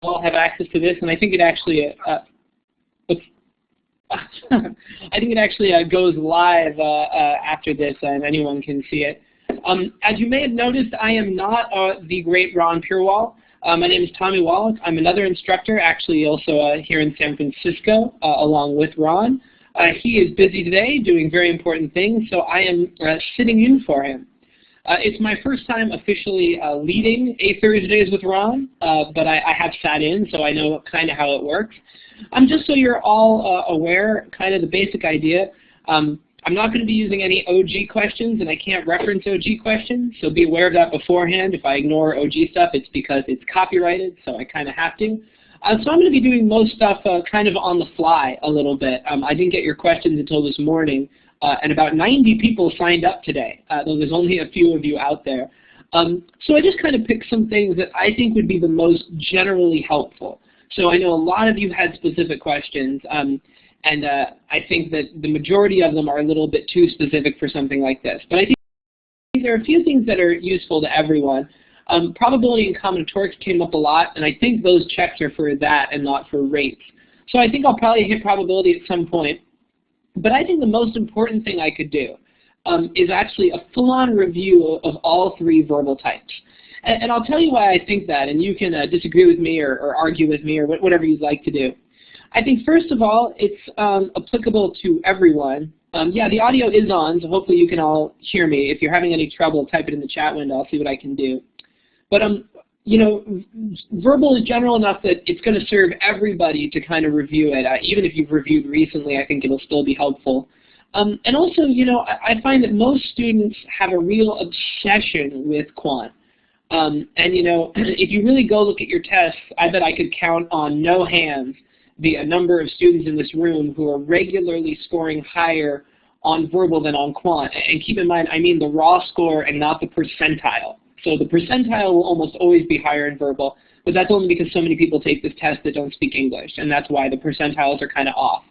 all have access to this, and I think it actually I think it actually goes live after this, and anyone can see it. As you may have noticed, I am not the great Ron Purewall. My name is Tommy Wallach. I'm another instructor, actually also here in San Francisco, along with Ron. He is busy today doing very important things, so I am sitting in for him. It's my first time officially leading a Thursdays with Ron, but I have sat in, so I know kind of how it works. Just so you're all aware, kind of the basic idea, I'm not going to be using any OG questions, and I can't reference OG questions, so be aware of that beforehand. If I ignore OG stuff, it's because it's copyrighted, so I kind of have to. So I'm going to be doing most stuff kind of on the fly a little bit. I didn't get your questions until this morning, and about 90 people signed up today, though there's only a few of you out there. So I just kind of picked some things that I think would be the most generally helpful. So I know a lot of you had specific questions, and I think that the majority of them are a little bit too specific for something like this. But I think there are a few things that are useful to everyone. Probability and combinatorics came up a lot, and I think those checks are for that and not for rates. So I think I'll probably hit probability at some point. But I think the most important thing I could do is actually a full-on review of all three verbal types. And I'll tell you why I think that, and you can disagree with me or argue with me or whatever you'd like to do. I think first of all, it's applicable to everyone. Yeah, the audio is on, so hopefully you can all hear me. If you're having any trouble, type it in the chat window. I'll see what I can do. But you know, verbal is general enough that it's going to serve everybody to kind of review it. Even if you've reviewed recently, I think it'll still be helpful. And also, you know, I find that most students have a real obsession with quant. And you know, if you really go look at your tests, I bet I could count on no hands the number of students in this room who are regularly scoring higher on verbal than on quant. And keep in mind, I mean the raw score and not the percentile. So the percentile will almost always be higher in verbal, but that's only because so many people take this test that don't speak English, and that's why the percentiles are kind of off.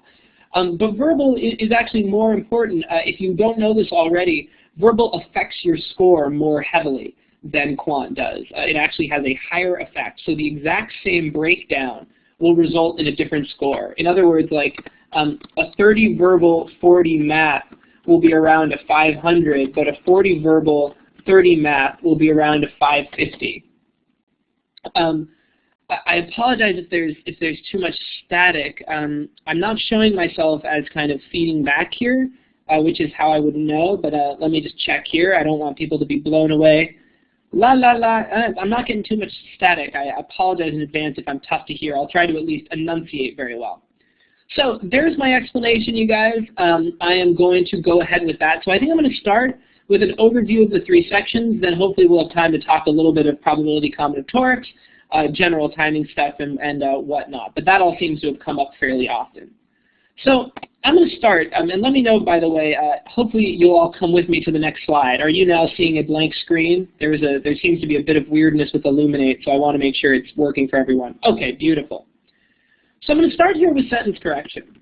But verbal is actually more important. If you don't know this already, verbal affects your score more heavily than quant does. It actually has a higher effect. So the exact same breakdown will result in a different score. In other words, like a 30 verbal, 40 math will be around a 500, but a 40 verbal, 30 math will be around a 550. I apologize if there's too much static. I'm not showing myself as kind of feeding back here, which is how I would know, but let me just check here. I don't want people to be blown away. La la la, I'm not getting too much static. I apologize in advance if I'm tough to hear. I'll try to at least enunciate very well. So there's my explanation, you guys. I am going to go ahead with that. So I think I'm going to start with an overview of the three sections, then hopefully we'll have time to talk a little bit of probability combinatorics, general timing stuff, and whatnot. But that all seems to have come up fairly often. So I'm going to start, and let me know, by the way, hopefully you'll all come with me to the next slide. Are you now seeing a blank screen? There seems to be a bit of weirdness with Illuminate, so I want to make sure it's working for everyone. Okay, beautiful. So I'm going to start here with sentence correction.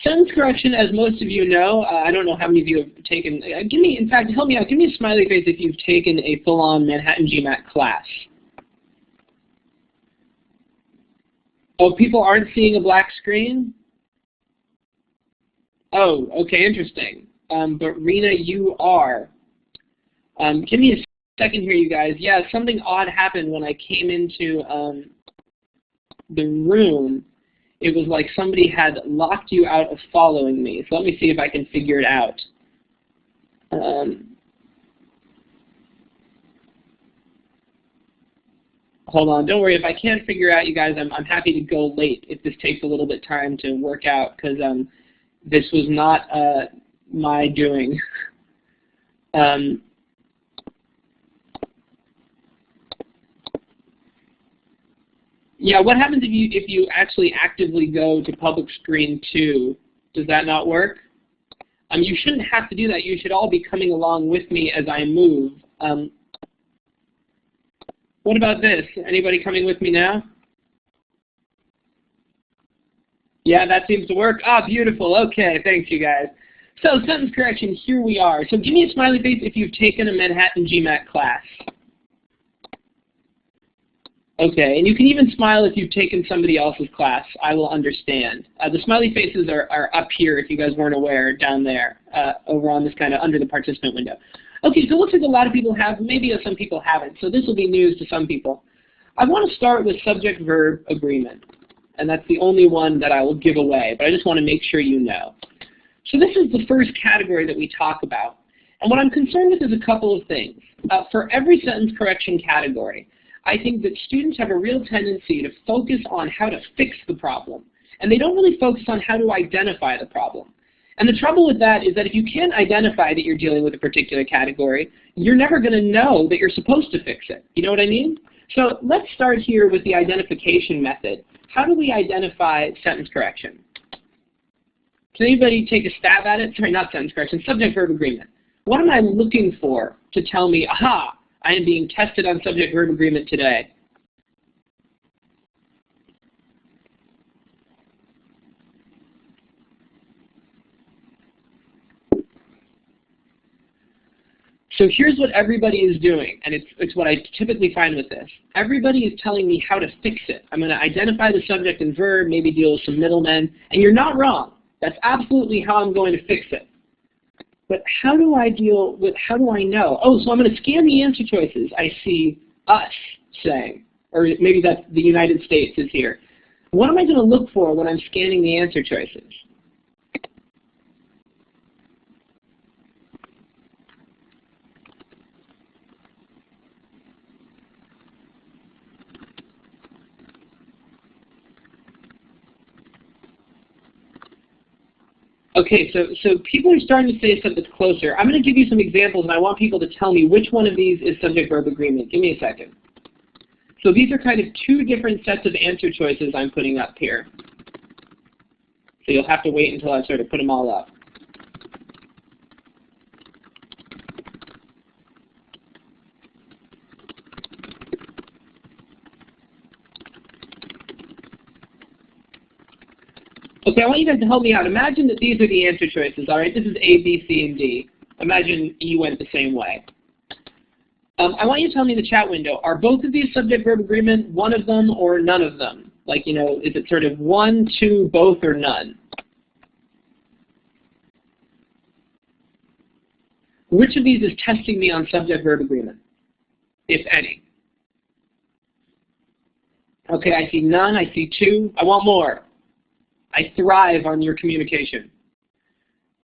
Sentence correction, as most of you know, I don't know how many of you have taken, in fact, help me out, give me a smiley face if you've taken a full-on Manhattan GMAT class. Oh, people aren't seeing a black screen? Oh, okay, interesting. But Rena, you are. Give me a second here, you guys. Yeah, something odd happened when I came into the room. It was like somebody had locked you out of following me. So let me see if I can figure it out. Hold on, don't worry. If I can't figure out, you guys, I'm happy to go late if this takes a little bit of time to work out, because this was not my doing. Yeah, what happens if you actually actively go to public screen 2? Does that not work? You shouldn't have to do that. You should all be coming along with me as I move. What about this? Anybody coming with me now? Yeah, that seems to work. Ah, beautiful. Okay, thanks, you guys. So sentence correction, here we are. So give me a smiley face if you've taken a Manhattan GMAT class. Okay, and you can even smile if you've taken somebody else's class. I will understand. The smiley faces are up here if you guys weren't aware, down there, over on this kind of under the participant window. Okay, so it looks like a lot of people have, maybe some people haven't, so this will be news to some people. I want to start with subject-verb agreement, and that's the only one that I will give away, but I just want to make sure you know. So this is the first category that we talk about, and what I'm concerned with is a couple of things. For every sentence correction category, I think that students have a real tendency to focus on how to fix the problem, and they don't really focus on how to identify the problem. And the trouble with that is that if you can't identify that you're dealing with a particular category, you're never going to know that you're supposed to fix it. You know what I mean? So let's start here with the identification method. How do we identify sentence correction? Can anybody take a stab at it? Sorry, not sentence correction, subject-verb agreement. What am I looking for to tell me, aha, I am being tested on subject-verb agreement today? So here's what everybody is doing, and it's what I typically find with this. Everybody is telling me how to fix it. I'm going to identify the subject and verb, maybe deal with some middlemen, and you're not wrong. That's absolutely how I'm going to fix it. But how do I deal with, how do I know? Oh, so I'm going to scan the answer choices. I see us saying, or maybe that's the United States is here. What am I going to look for when I'm scanning the answer choices? Okay, so people are starting to say stuff that's closer. I'm going to give you some examples, and I want people to tell me which one of these is subject-verb agreement. Give me a second. So these are kind of two different sets of answer choices I'm putting up here. So you'll have to wait until I sort of put them all up. Okay, I want you guys to help me out. Imagine that these are the answer choices, all right? This is A, B, C, and D. Imagine you went the same way. I want you to tell me in the chat window, are both of these subject-verb agreement, one of them or none of them? Like, you know, is it sort of one, two, both, or none? Which of these is testing me on subject-verb agreement, if any? Okay, I see none, I see two. I want more. I thrive on your communication.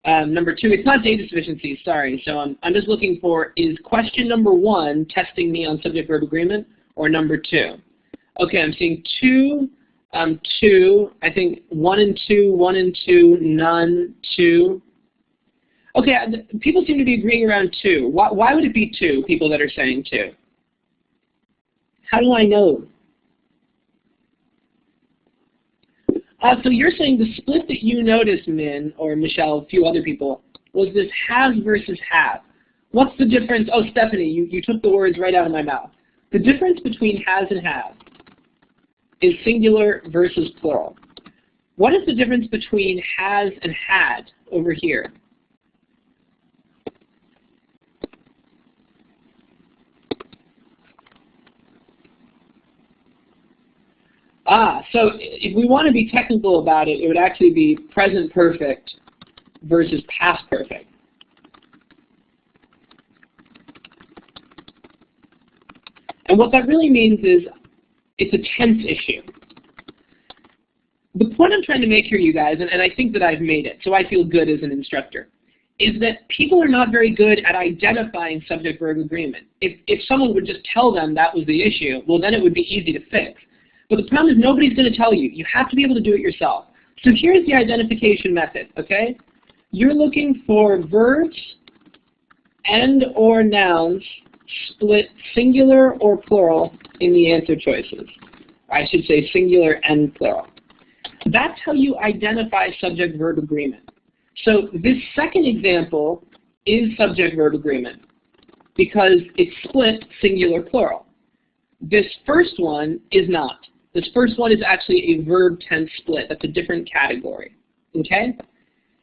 Number two, it's not data sufficiency, sorry. So I'm just looking for, is question number one testing me on subject-verb agreement, or number two? Okay, I'm seeing two, two. I think one and two, none, two. Okay, people seem to be agreeing around two. Why would it be two, people that are saying two? How do I know? So you're saying the split that you noticed, Min, or Michelle, a few other people, was this has versus have. What's the difference? Oh, Stephanie, you took the words right out of my mouth. The difference between has and have is singular versus plural. What is the difference between has and had over here? So if we want to be technical about it, it would actually be present perfect versus past perfect. And what that really means is it's a tense issue. The point I'm trying to make here, you guys, and I think that I've made it, so I feel good as an instructor, is that people are not very good at identifying subject-verb agreement. If someone would just tell them that was the issue, well, then it would be easy to fix. But the problem is nobody's going to tell you. You have to be able to do it yourself. So here's the identification method, okay? You're looking for verbs and or nouns split singular or plural in the answer choices. I should say singular and plural. That's how you identify subject-verb agreement. So this second example is subject-verb agreement because it's split singular plural. This first one is not. This first one is actually a verb tense split. That's a different category. Okay?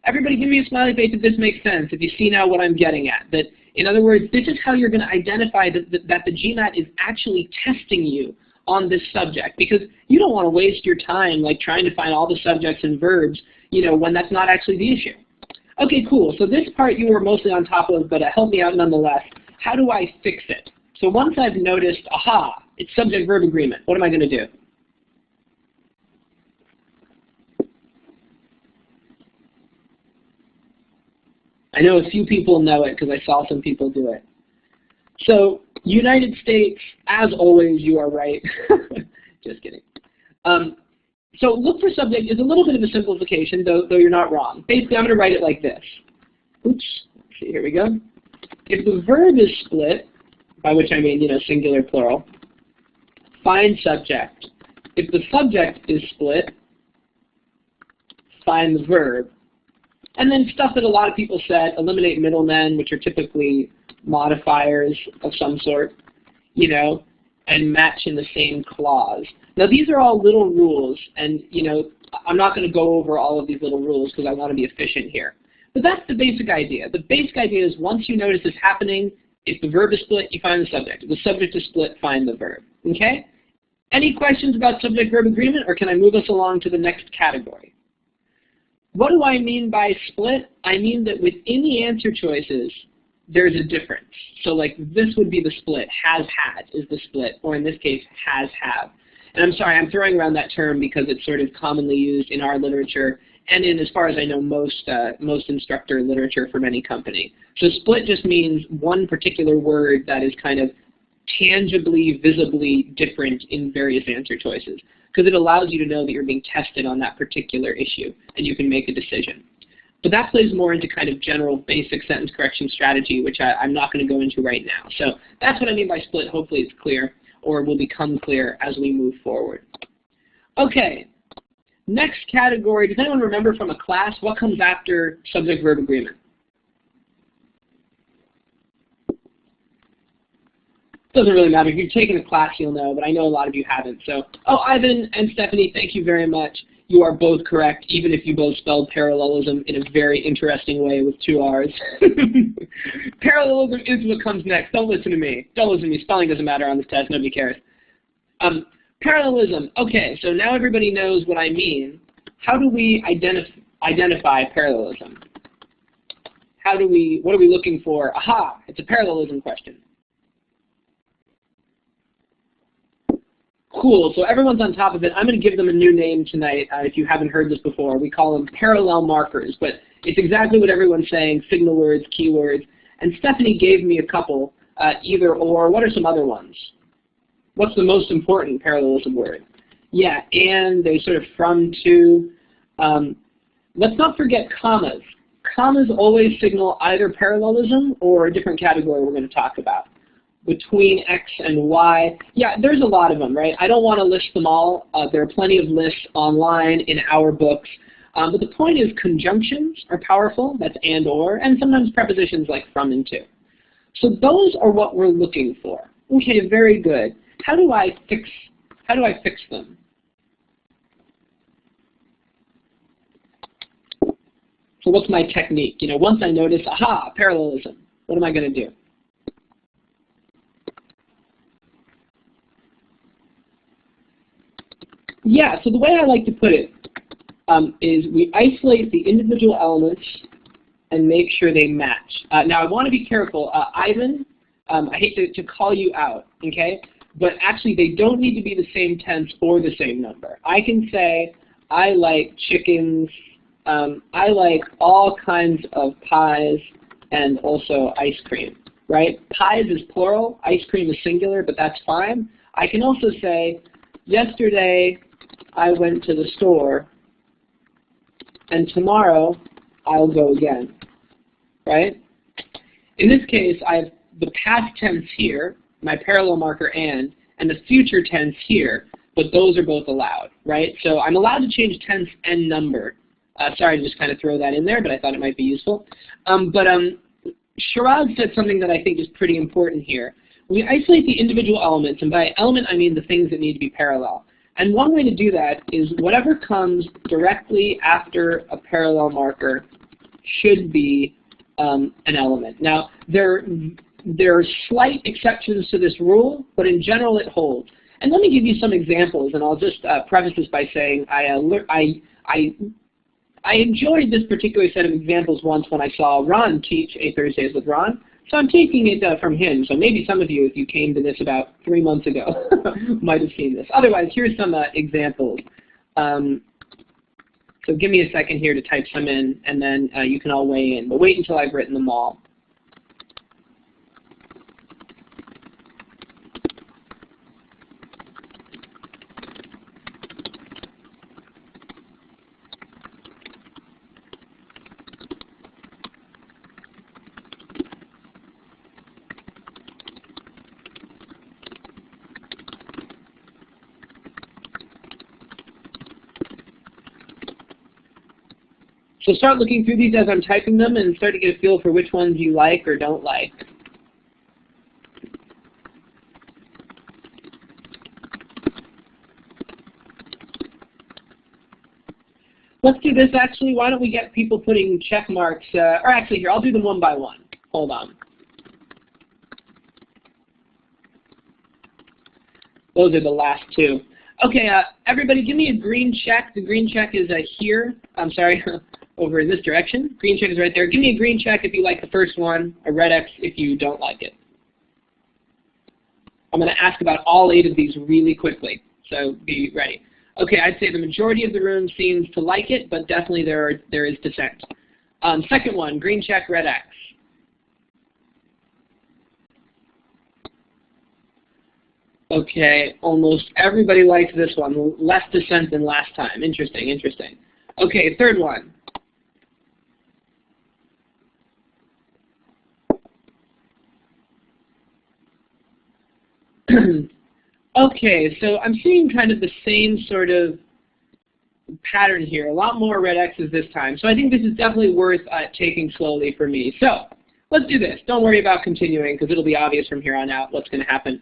Everybody give me a smiley face if this makes sense, if you see now what I'm getting at. That, in other words, this is how you're going to identify that the GMAT is actually testing you on this subject, because you don't want to waste your time like trying to find all the subjects and verbs, when that's not actually the issue. Okay, cool. So this part you were mostly on top of, but help me out nonetheless. How do I fix it? So once I've noticed, aha, it's subject-verb agreement, what am I going to do? I know a few people know it because I saw some people do it. So United States, as always, you are right. Just kidding. So look for subject is a little bit of a simplification, though you're not wrong. Basically, I'm going to write it like this. Oops. Let's see, here we go. If the verb is split, by which I mean, singular, plural, find subject. If the subject is split, find the verb. And then stuff that a lot of people said, eliminate middlemen, which are typically modifiers of some sort, and match in the same clause. Now these are all little rules, and I'm not going to go over all of these little rules because I want to be efficient here. But that's the basic idea. The basic idea is once you notice this happening, if the verb is split, you find the subject. If the subject is split, find the verb. Okay? Any questions about subject-verb agreement, or can I move us along to the next category? What do I mean by split? I mean that within the answer choices, there's a difference. So like this would be the split. Has had is the split, or in this case, has have. And I'm sorry, I'm throwing around that term because it's sort of commonly used in our literature and in, as far as I know, most instructor literature for many company. So split just means one particular word that is kind of tangibly, visibly different in various answer choices, because it allows you to know that you're being tested on that particular issue and you can make a decision. But that plays more into kind of general basic sentence correction strategy, which I'm not going to go into right now. So that's what I mean by split. Hopefully it's clear, or will become clear as we move forward. Okay, next category. Does anyone remember from a class what comes after subject-verb agreement? Doesn't really matter. If you've taken a class, you'll know, but I know a lot of you haven't. So, oh, Ivan and Stephanie, thank you very much. You are both correct, even if you both spelled parallelism in a very interesting way with 2 R's. Parallelism is what comes next. Don't listen to me. Don't listen to me. Spelling doesn't matter on this test. Nobody cares. Parallelism. Okay, so now everybody knows what I mean. How do we identify parallelism? What are we looking for? Aha, it's a parallelism question. Cool, so everyone's on top of it. I'm going to give them a new name tonight if you haven't heard this before. We call them parallel markers, but it's exactly what everyone's saying, signal words, keywords. And Stephanie gave me a couple, either or. What are some other ones? What's the most important parallelism word? Yeah, and, they sort of from, to. Let's not forget commas. Commas always signal either parallelism or a different category we're going to talk about. Between X and Y. Yeah, there's a lot of them, right? I don't want to list them all. There are plenty of lists online in our books. But the point is conjunctions are powerful. That's and or, and sometimes prepositions like from and to. So those are what we're looking for. Okay, very good. How do I fix them? So what's my technique? Once I notice, aha, parallelism, what am I going to do? Yeah, so the way I like to put it is we isolate the individual elements and make sure they match. Now, I want to be careful. Ivan, I hate to call you out, okay? But actually, they don't need to be the same tense or the same number. I can say, I like chickens, I like all kinds of pies, and also ice cream, right? Pies is plural, ice cream is singular, but that's fine. I can also say, yesterday, I went to the store, and tomorrow I'll go again, right? In this case, I have the past tense here, my parallel marker and the future tense here, but those are both allowed, right? So I'm allowed to change tense and number. Sorry to just kind of throw that in there, but I thought it might be useful. Shiraz said something that I think is pretty important here. We isolate the individual elements, and by element I mean the things that need to be parallel. And one way to do that is whatever comes directly after a parallel marker should be an element. Now, there are slight exceptions to this rule, but in general it holds. And let me give you some examples, and I'll just preface this by saying I enjoyed this particular set of examples once when I saw Ron teach A Thursdays with Ron. So I'm taking it from him. So maybe some of you, if you came to this about 3 months ago, might have seen this. Otherwise, here's some examples. So give me a second here to type some in, and then you can all weigh in. But wait until I've written them all. So start looking through these as I'm typing them and start to get a feel for which ones you like or don't like. Let's do this actually. Why don't we get people putting check marks, or actually here, I'll do them one by one. Hold on. Those are the last two. Okay, everybody give me a green check. The green check is here. I'm sorry. Over in this direction. Green check is right there. Give me a green check if you like the first one, a red X if you don't like it. I'm going to ask about all 8 of these really quickly, so be ready. Okay, I'd say the majority of the room seems to like it, but definitely there is dissent. Second one, green check, red X. Okay, almost everybody likes this one. Less dissent than last time. Interesting, interesting. Okay, third one. Okay, so I'm seeing kind of the same sort of pattern here. A lot more red X's this time. So I think this is definitely worth taking slowly for me. So let's do this. Don't worry about continuing because it'll be obvious from here on out what's going to happen.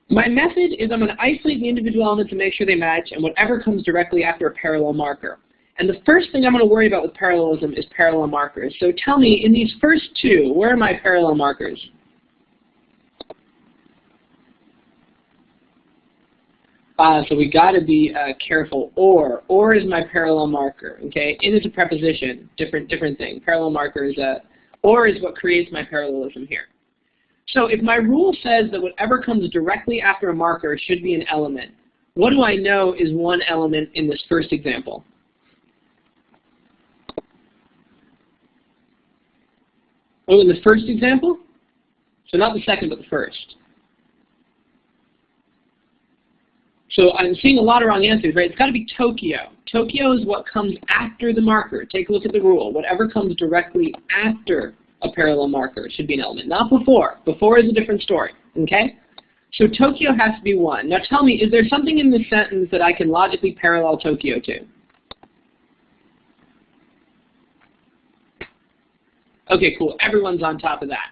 My method is I'm going to isolate the individual elements and make sure they match, and whatever comes directly after a parallel marker. And the first thing I'm going to worry about with parallelism is parallel markers. So tell me, in these first two, where are my parallel markers? So we got to be careful. Or is my parallel marker. Okay, in is a preposition, different thing. Parallel marker is or is what creates my parallelism here. So if my rule says that whatever comes directly after a marker should be an element, what do I know is one element in this first example? Oh, in the first example? So not the second, but the first. So I'm seeing a lot of wrong answers, right? It's got to be Tokyo. Tokyo is what comes after the marker. Take a look at the rule. Whatever comes directly after a parallel marker should be an element, not before. Before is a different story, okay? So Tokyo has to be one. Now tell me, is there something in this sentence that I can logically parallel Tokyo to? Okay, cool. Everyone's on top of that.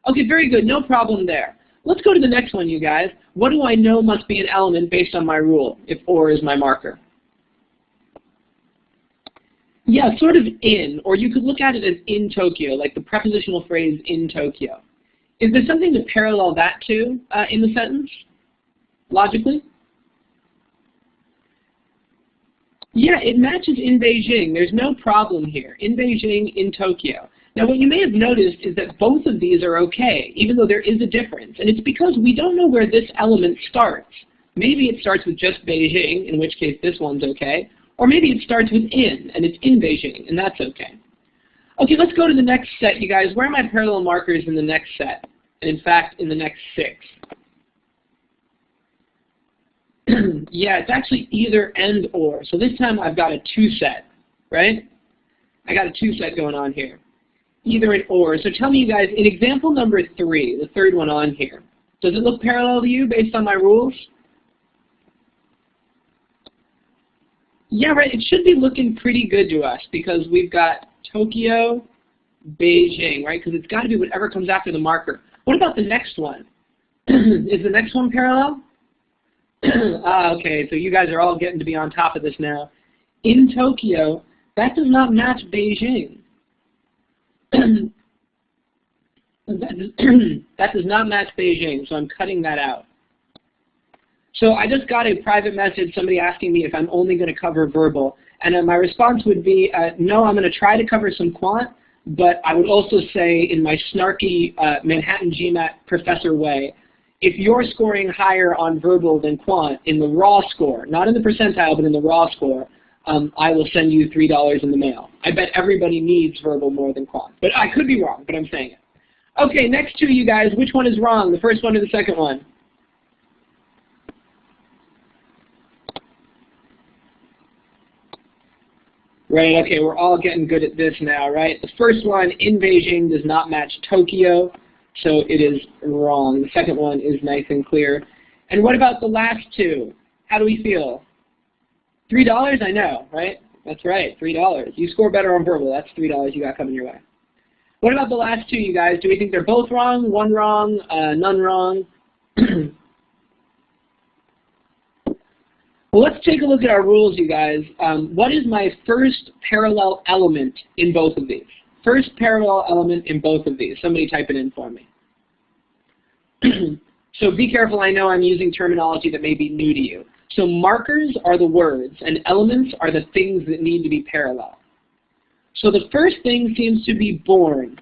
Okay, very good. No problem there. Let's go to the next one, you guys. What do I know must be an element based on my rule, if or is my marker? Yeah, sort of in, or you could look at it as in Tokyo, like the prepositional phrase in Tokyo. Is there something to parallel that to in the sentence, logically? Yeah, it matches in Beijing. There's no problem here. In Beijing, in Tokyo. Now, what you may have noticed is that both of these are okay, even though there is a difference. And it's because we don't know where this element starts. Maybe it starts with just Beijing, in which case this one's okay. Or maybe it starts with in, and it's in Beijing, and that's okay. Okay, let's go to the next set, you guys. Where are my parallel markers in the next set? And in fact, in the next 6. Yeah, it's actually either and or. So this time I've got a 2 set, right? I got a 2 set going on here. Either and or. So tell me, you guys, in example number 3, the third one on here, does it look parallel to you based on my rules? Yeah, right. It should be looking pretty good to us because we've got Tokyo, Beijing, right? Because it's got to be whatever comes after the marker. What about the next one? Is the next one parallel? Okay, so you guys are all getting to be on top of this now. In Tokyo, that does not match Beijing. That does not match Beijing, so I'm cutting that out. So I just got a private message, somebody asking me if I'm only going to cover verbal. And my response would be, no, I'm going to try to cover some quant, but I would also say in my snarky Manhattan GMAT professor way, if you're scoring higher on verbal than quant in the raw score, not in the percentile, but in the raw score, I will send you $3 in the mail. I bet everybody needs verbal more than quant. But I could be wrong, but I'm saying it. Okay, next two, you guys, which one is wrong, the first one or the second one? Right, okay, we're all getting good at this now, right? The first one, in Beijing, does not match Tokyo, so it is wrong. The second one is nice and clear. And what about the last two? How do we feel? $3, I know, right? That's right, $3. You score better on verbal, that's $3 you got coming your way. What about the last two, you guys? Do we think they're both wrong, one wrong, none wrong? Well, let's take a look at our rules, you guys. What is my first parallel element in both of these? First parallel element in both of these. Somebody type it in for me. So be careful, I know I'm using terminology that may be new to you. So markers are the words, and elements are the things that need to be parallel. So the first thing seems to be born.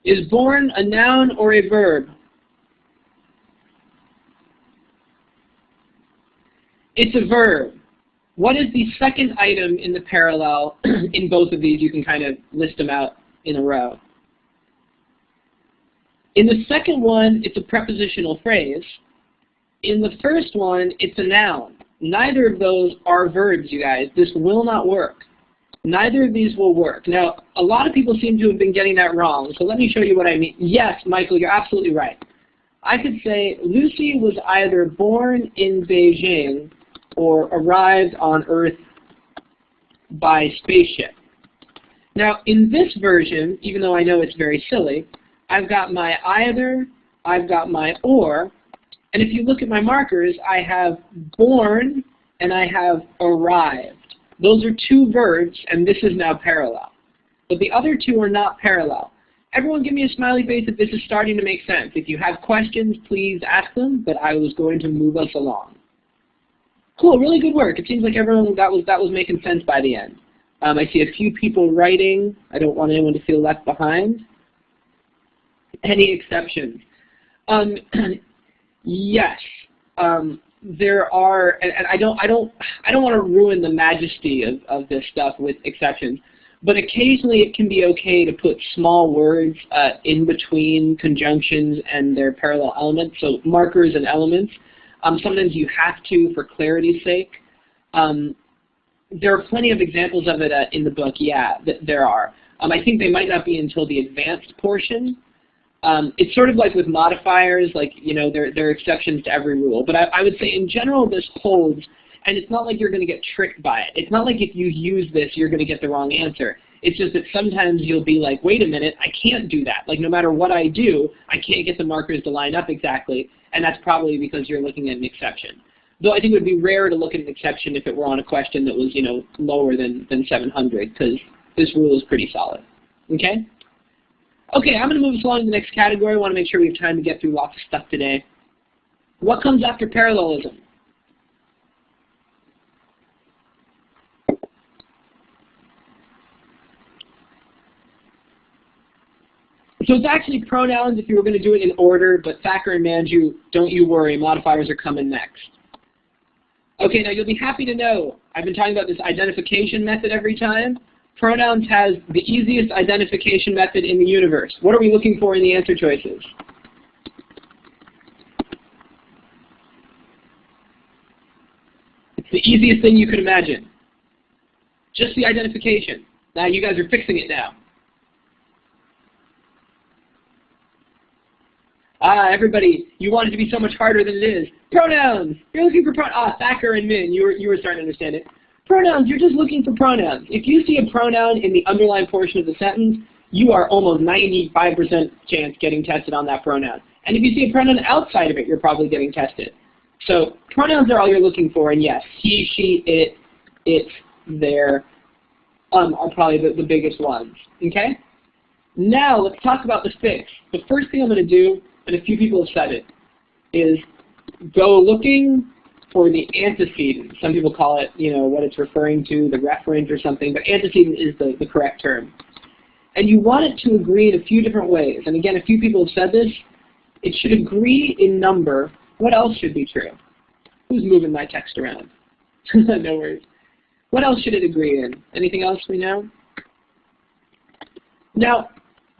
Is born a noun or a verb? It's a verb. What is the second item in the parallel in both of these? You can kind of list them out in a row. In the second one, it's a prepositional phrase. In the first one, it's a noun. Neither of those are verbs, you guys. This will not work. Neither of these will work. Now, a lot of people seem to have been getting that wrong, so let me show you what I mean. Yes, Michael, you're absolutely right. I could say Lucy was either born in Beijing or arrived on Earth by spaceship. Now, in this version, even though I know it's very silly, I've got my either, I've got my or, and if you look at my markers, I have born and I have arrived. Those are two verbs, and this is now parallel. But the other two are not parallel. Everyone give me a smiley face if this is starting to make sense. If you have questions, please ask them, but I was going to move us along. Cool, really good work. It seems like everyone that was making sense by the end. I see a few people writing. I don't want anyone to feel left behind. Any exceptions? Yes, there are, and I don't want to ruin the majesty of this stuff with exceptions. But occasionally it can be okay to put small words in between conjunctions and their parallel elements, so markers and elements. Sometimes you have to for clarity's sake. There are plenty of examples of it in the book, yeah, there are. I think they might not be until the advanced portion. It's sort of like with modifiers, like, you know, there are exceptions to every rule. But I would say in general this holds. And it's not like you're going to get tricked by it. It's not like if you use this, you're going to get the wrong answer. It's just that sometimes you'll be like, wait a minute, I can't do that. Like no matter what I do, I can't get the markers to line up exactly. And that's probably because you're looking at an exception. Though I think it would be rare to look at an exception if it were on a question that was, you know, lower than 700, because this rule is pretty solid. Okay? Okay, I'm going to move us along to the next category. I want to make sure we have time to get through lots of stuff today. What comes after parallelism? So it's actually pronouns if you were going to do it in order, but Thacker and Manju, don't you worry, modifiers are coming next. Okay, now you'll be happy to know, I've been talking about this identification method every time. Pronouns has the easiest identification method in the universe. What are we looking for in the answer choices? It's the easiest thing you could imagine. Just the identification. Now you guys are fixing it now. Everybody, you want it to be so much harder than it is. Pronouns! You're looking for pronouns. Thacker and Min, you were starting to understand it. Pronouns, you're just looking for pronouns. If you see a pronoun in the underlined portion of the sentence, you are almost 95% chance getting tested on that pronoun. And if you see a pronoun outside of it, you're probably getting tested. So pronouns are all you're looking for, and yes, he, she, it, there are probably the biggest ones. Okay? Now let's talk about the fix. The first thing I'm going to do, and a few people have said it, is go looking for the antecedent. Some people call it, what it's referring to, the referent or something, but antecedent is the correct term. And you want it to agree in a few different ways. And again, a few people have said this. It should agree in number. What else should be true? Who's moving my text around? No worries. What else should it agree in? Anything else we know? Now,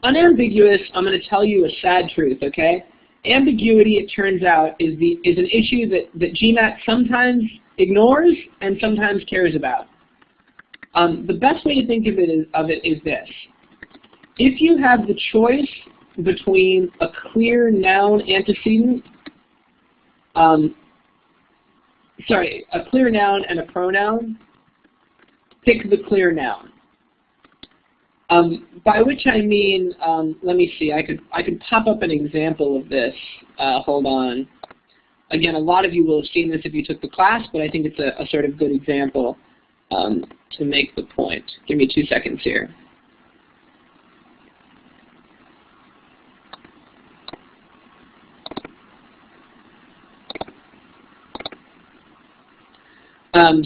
unambiguous, I'm going to tell you a sad truth, okay? Ambiguity, it turns out, is an issue that GMAT sometimes ignores and sometimes cares about. The best way to think of it is this. If you have the choice between a clear noun antecedent, a clear noun and a pronoun, pick the clear noun. By which I mean, let me see, I could pop up an example of this. Hold on. Again, a lot of you will have seen this if you took the class, but I think it's a sort of good example to make the point. Give me 2 seconds here.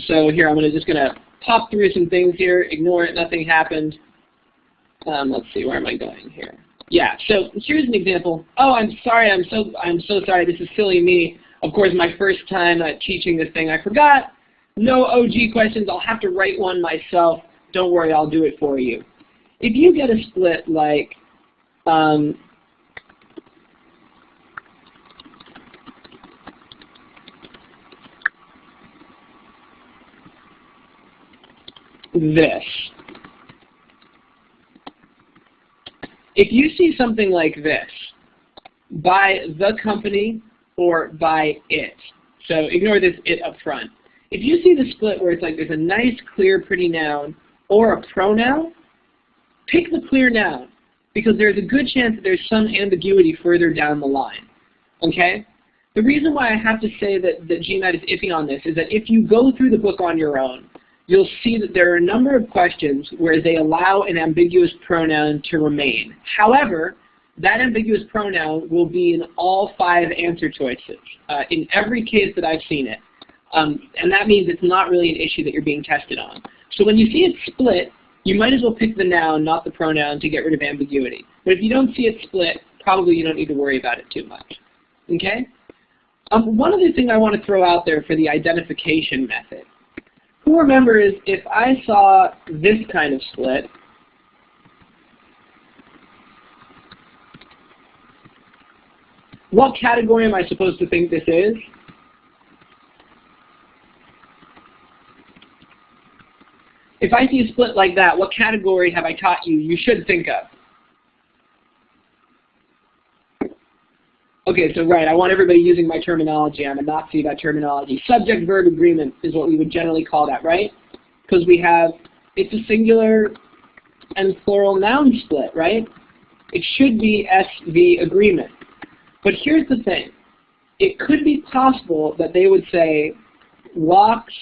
So here, I'm just going to pop through some things here, ignore it, nothing happened. Let's see, where am I going here? Yeah, so here's an example. Oh, I'm sorry, I'm so sorry, this is silly me. Of course, my first time teaching this thing, I forgot. No OG questions, I'll have to write one myself. Don't worry, I'll do it for you. If you get a split like, this. If you see something like this, by the company or by it, so ignore this it up front. If you see the split where it's like there's a nice, clear, pretty noun or a pronoun, pick the clear noun because there's a good chance that there's some ambiguity further down the line. Okay? The reason why I have to say that GMAT is iffy on this is that if you go through the book on your own, you'll see that there are a number of questions where they allow an ambiguous pronoun to remain. However, that ambiguous pronoun will be in all 5 answer choices, in every case that I've seen it. And that means it's not really an issue that you're being tested on. So when you see it split, you might as well pick the noun, not the pronoun, to get rid of ambiguity. But if you don't see it split, probably you don't need to worry about it too much. Okay? One other thing I want to throw out there for the identification method. Who remembers if I saw this kind of split, what category am I supposed to think this is? If I see a split like that, what category have I taught you should think of? Okay, so right, I want everybody using my terminology. I'm a Nazi about terminology. Subject-verb agreement is what we would generally call that, right? Because we have, it's a singular and plural noun split, right? It should be SV agreement. But here's the thing. It could be possible that they would say, walks,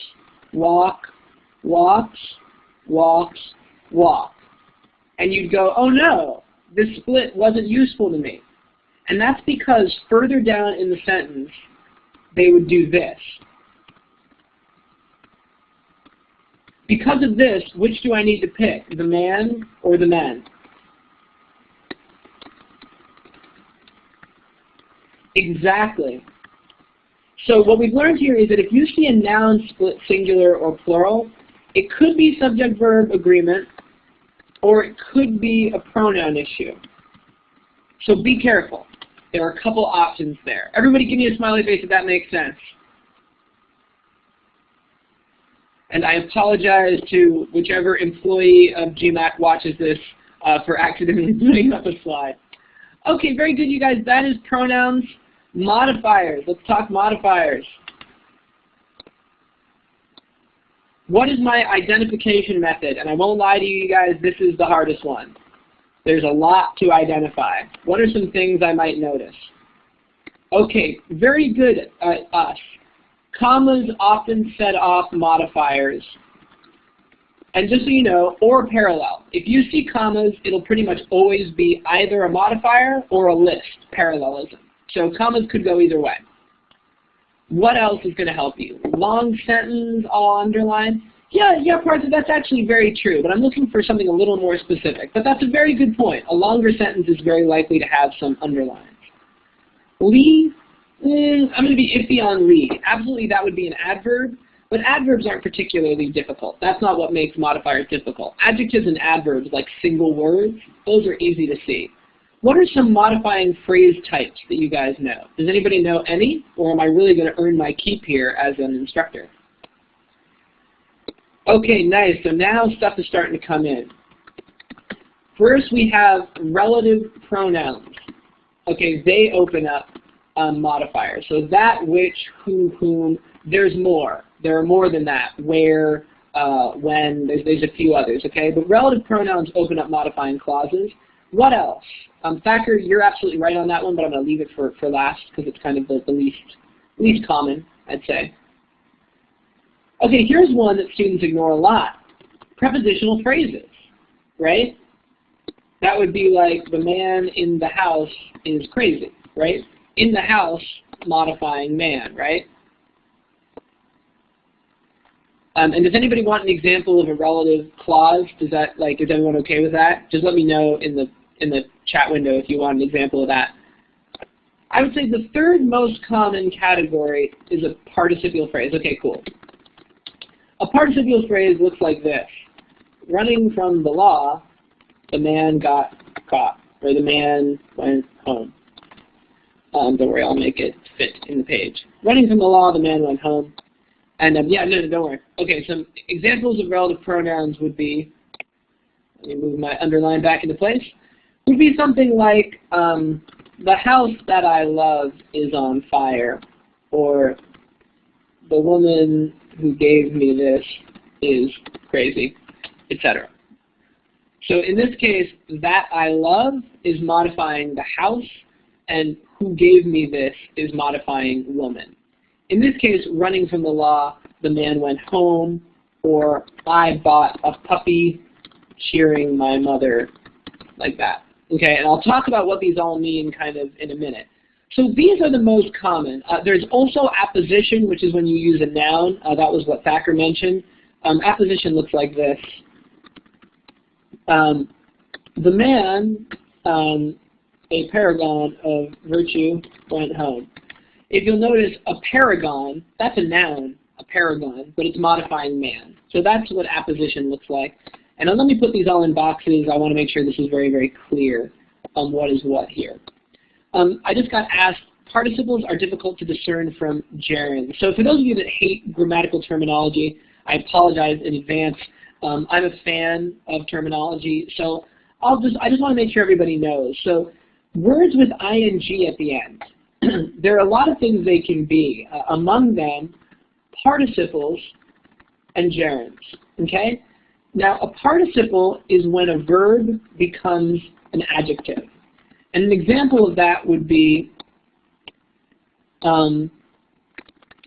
walk, walks, walks, walk. And you'd go, oh no, this split wasn't useful to me. And that's because further down in the sentence, they would do this. Because of this, which do I need to pick, the man or the men? Exactly. So what we've learned here is that if you see a noun split singular or plural, it could be subject-verb agreement, or it could be a pronoun issue. So be careful. There are a couple options there. Everybody give me a smiley face if that makes sense. And I apologize to whichever employee of GMAT watches this for accidentally putting up a slide. Okay, very good, you guys. That is pronouns. Modifiers. Let's talk modifiers. What is my identification method? And I won't lie to you guys, this is the hardest one. There's a lot to identify. What are some things I might notice? Okay, very good, us. Commas often set off modifiers. And just so you know, or parallel. If you see commas, it'll pretty much always be either a modifier or a list, parallelism. So commas could go either way. What else is going to help you? Long sentence, all underlined? Yeah, Partha, that's actually very true, but I'm looking for something a little more specific. But that's a very good point. A longer sentence is very likely to have some underlines. Lead, I'm going to be iffy on lead. Absolutely, that would be an adverb, but adverbs aren't particularly difficult. That's not what makes modifiers difficult. Adjectives and adverbs, like single words, those are easy to see. What are some modifying phrase types that you guys know? Does anybody know any, or am I really going to earn my keep here as an instructor? Okay, nice. So now stuff is starting to come in. First, we have relative pronouns. Okay, they open up modifiers. So that, which, who, whom, there's more. There are more than that. Where, when, there's a few others, okay? But relative pronouns open up modifying clauses. What else? Thacker, you're absolutely right on that one, but I'm going to leave it for last because it's kind of the least common, I'd say. Okay, here's one that students ignore a lot. Prepositional phrases, right? That would be like the man in the house is crazy, right? In the house, modifying man, right? And does anybody want an example of a relative clause? Is everyone okay with that? Just let me know in the chat window if you want an example of that. I would say the third most common category is a participial phrase. Okay, cool. A participial phrase looks like this. Running from the law, the man got caught, or the man went home. Don't worry, I'll make it fit in the page. Running from the law, the man went home. And yeah, no, don't worry. Okay, some examples of relative pronouns would be, let me move my underline back into place, would be something like, the house that I love is on fire, or the woman who gave me this is crazy, etc. So in this case, that I love is modifying the house, and who gave me this is modifying woman. In this case, running from the law, the man went home, or I bought a puppy, cheering my mother, like that. Okay, and I'll talk about what these all mean kind of in a minute. So these are the most common. There's also apposition, which is when you use a noun. That was what Thacker mentioned. Apposition looks like this. The man, a paragon of virtue, went home. If you'll notice, a paragon, that's a noun, a paragon, but it's modifying man. So that's what apposition looks like. And let me put these all in boxes. I want to make sure this is very, very clear on what is what here. I just got asked, participles are difficult to discern from gerunds. So for those of you that hate grammatical terminology, I apologize in advance. I'm a fan of terminology, so I just want to make sure everybody knows. So words with ing at the end, there are a lot of things they can be. Among them, participles and gerunds, okay? Now, a participle is when a verb becomes an adjective. And an example of that would be the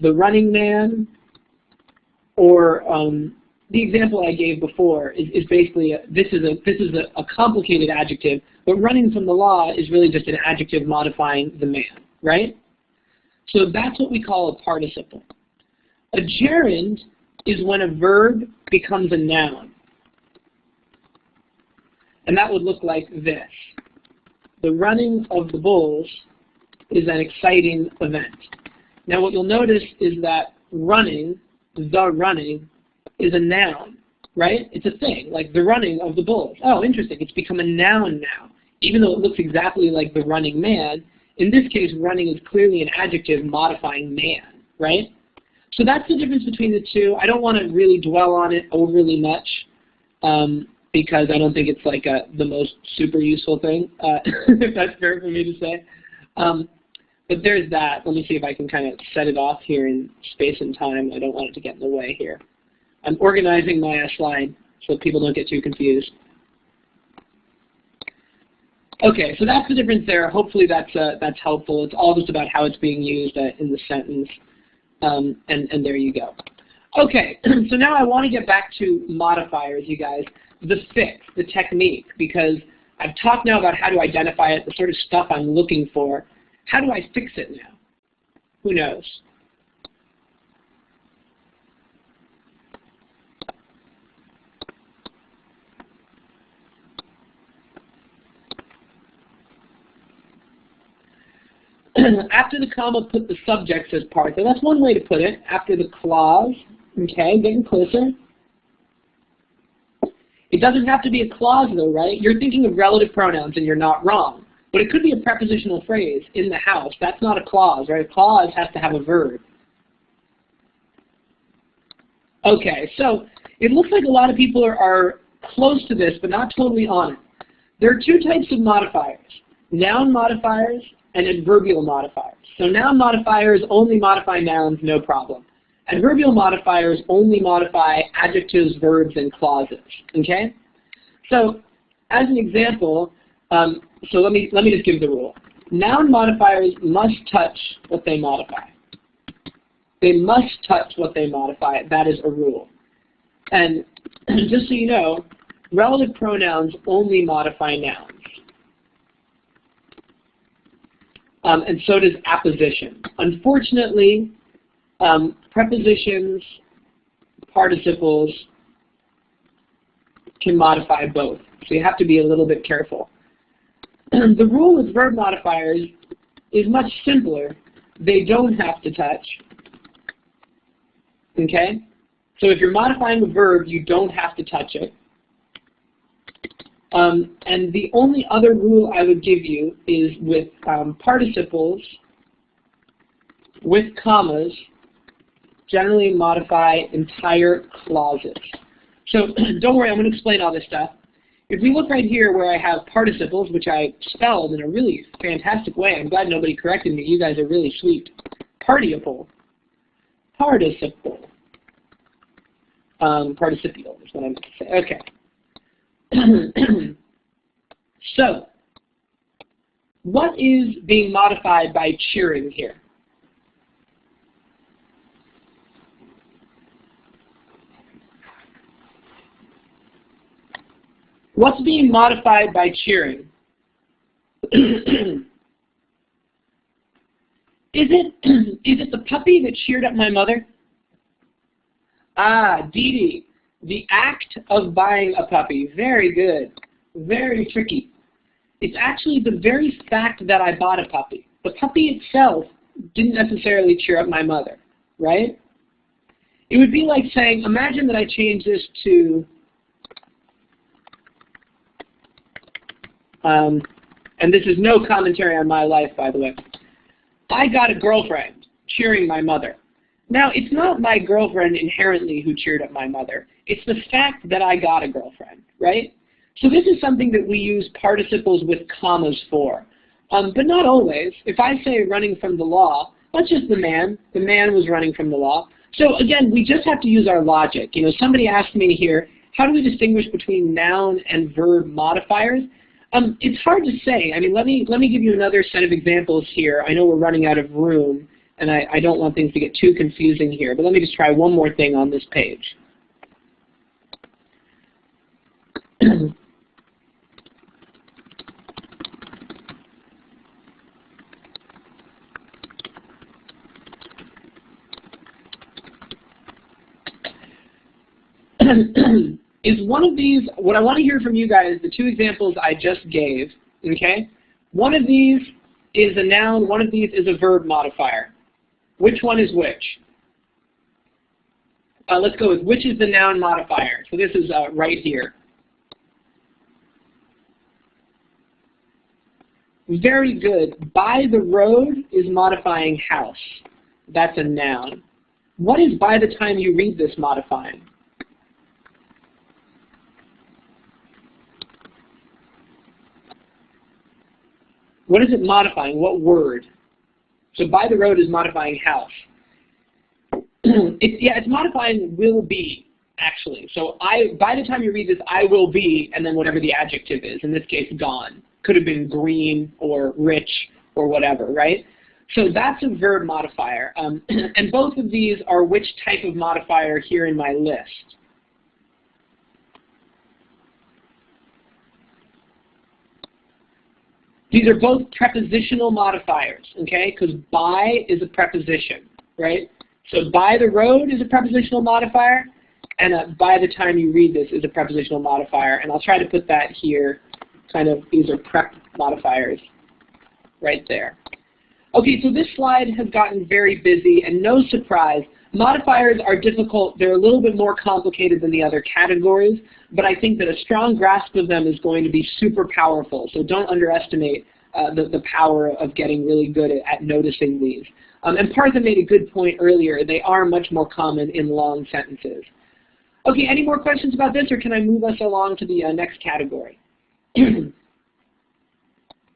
running man, or the example I gave before is basically this is a complicated adjective, but running from the law is really just an adjective modifying the man, right? So that's what we call a participle. A gerund is when a verb becomes a noun. And that would look like this. The running of the bulls is an exciting event. Now what you'll notice is that running, the running, is a noun, right? It's a thing, like the running of the bulls. Oh, interesting, it's become a noun now. Even though it looks exactly like the running man, in this case, running is clearly an adjective modifying man, right? So that's the difference between the two. I don't want to really dwell on it overly much, because I don't think it's like the most super useful thing, if that's fair for me to say. But there's that. Let me see if I can kind of set it off here in space and time. I don't want it to get in the way here. I'm organizing my slide so people don't get too confused. Okay, so that's the difference there. Hopefully that's helpful. It's all just about how it's being used in the sentence, and there you go. Okay, so now I want to get back to modifiers, you guys. The fix, the technique, because I've talked now about how to identify it, the sort of stuff I'm looking for. How do I fix it now? Who knows? after the comma, put the subjects as part. So that's one way to put it, after the clause. Okay, getting closer. It doesn't have to be a clause though, right? You're thinking of relative pronouns and you're not wrong. But it could be a prepositional phrase, in the house. That's not a clause, right? A clause has to have a verb. Okay, so it looks like a lot of people are close to this, but not totally on it. There are two types of modifiers, noun modifiers and adverbial modifiers. So noun modifiers only modify nouns, no problem. Adverbial modifiers only modify adjectives, verbs, and clauses, okay? So as an example, so let me just give the rule. Noun modifiers must touch what they modify. They must touch what they modify. That is a rule. And just so you know, relative pronouns only modify nouns. And so does apposition. Unfortunately, prepositions, participles can modify both. So you have to be a little bit careful. The rule with verb modifiers is much simpler. They don't have to touch. Okay? So if you're modifying a verb, you don't have to touch it. And the only other rule I would give you is with participles, with commas, generally modify entire clauses. So don't worry, I'm going to explain all this stuff. If we look right here where I have participles, which I spelled in a really fantastic way, I'm glad nobody corrected me. You guys are really sweet. Participle. Participle. Participial is what I meant to say. Okay. So, what is being modified by cheering here? What's being modified by cheering? Is it the puppy that cheered up my mother? Ah, Dee Dee. The act of buying a puppy. Very good. Very tricky. It's actually the very fact that I bought a puppy. The puppy itself didn't necessarily cheer up my mother, right? It would be like saying, imagine that I change this to, and this is no commentary on my life, by the way. I got a girlfriend cheering my mother. Now, it's not my girlfriend inherently who cheered up my mother. It's the fact that I got a girlfriend, right? So this is something that we use participles with commas for. But not always. If I say running from the law, that's just the man. The man was running from the law. So again, we just have to use our logic. You know, somebody asked me here, how do we distinguish between noun and verb modifiers? It's hard to say. I mean, let me give you another set of examples here. I know we're running out of room, and I don't want things to get too confusing here, but let me just try one more thing on this page. Is one of these, what I want to hear from you guys, the two examples I just gave, okay? One of these is a noun, one of these is a verb modifier. Which one is which? Let's go with which is the noun modifier. So this is right here. Very good. By the road is modifying house. That's a noun. What is by the time you read this modifying? What is it modifying? What word? So by the road is modifying house. It's modifying will be, actually. So by the time you read this, I will be, and then whatever the adjective is, in this case, gone. Could have been green or rich or whatever, right? So that's a verb modifier. And both of these are which type of modifier here in my list? These are both prepositional modifiers, okay? Because by is a preposition, right? So by the road is a prepositional modifier, and by the time you read this is a prepositional modifier. And I'll try to put that here, kind of, these are prep modifiers right there. Okay, so this slide has gotten very busy, and no surprise, modifiers are difficult. They're a little bit more complicated than the other categories, but I think that a strong grasp of them is going to be super powerful. So don't underestimate the power of getting really good at noticing these. And Partha made a good point earlier. They are much more common in long sentences. Okay, any more questions about this, or can I move us along to the next category?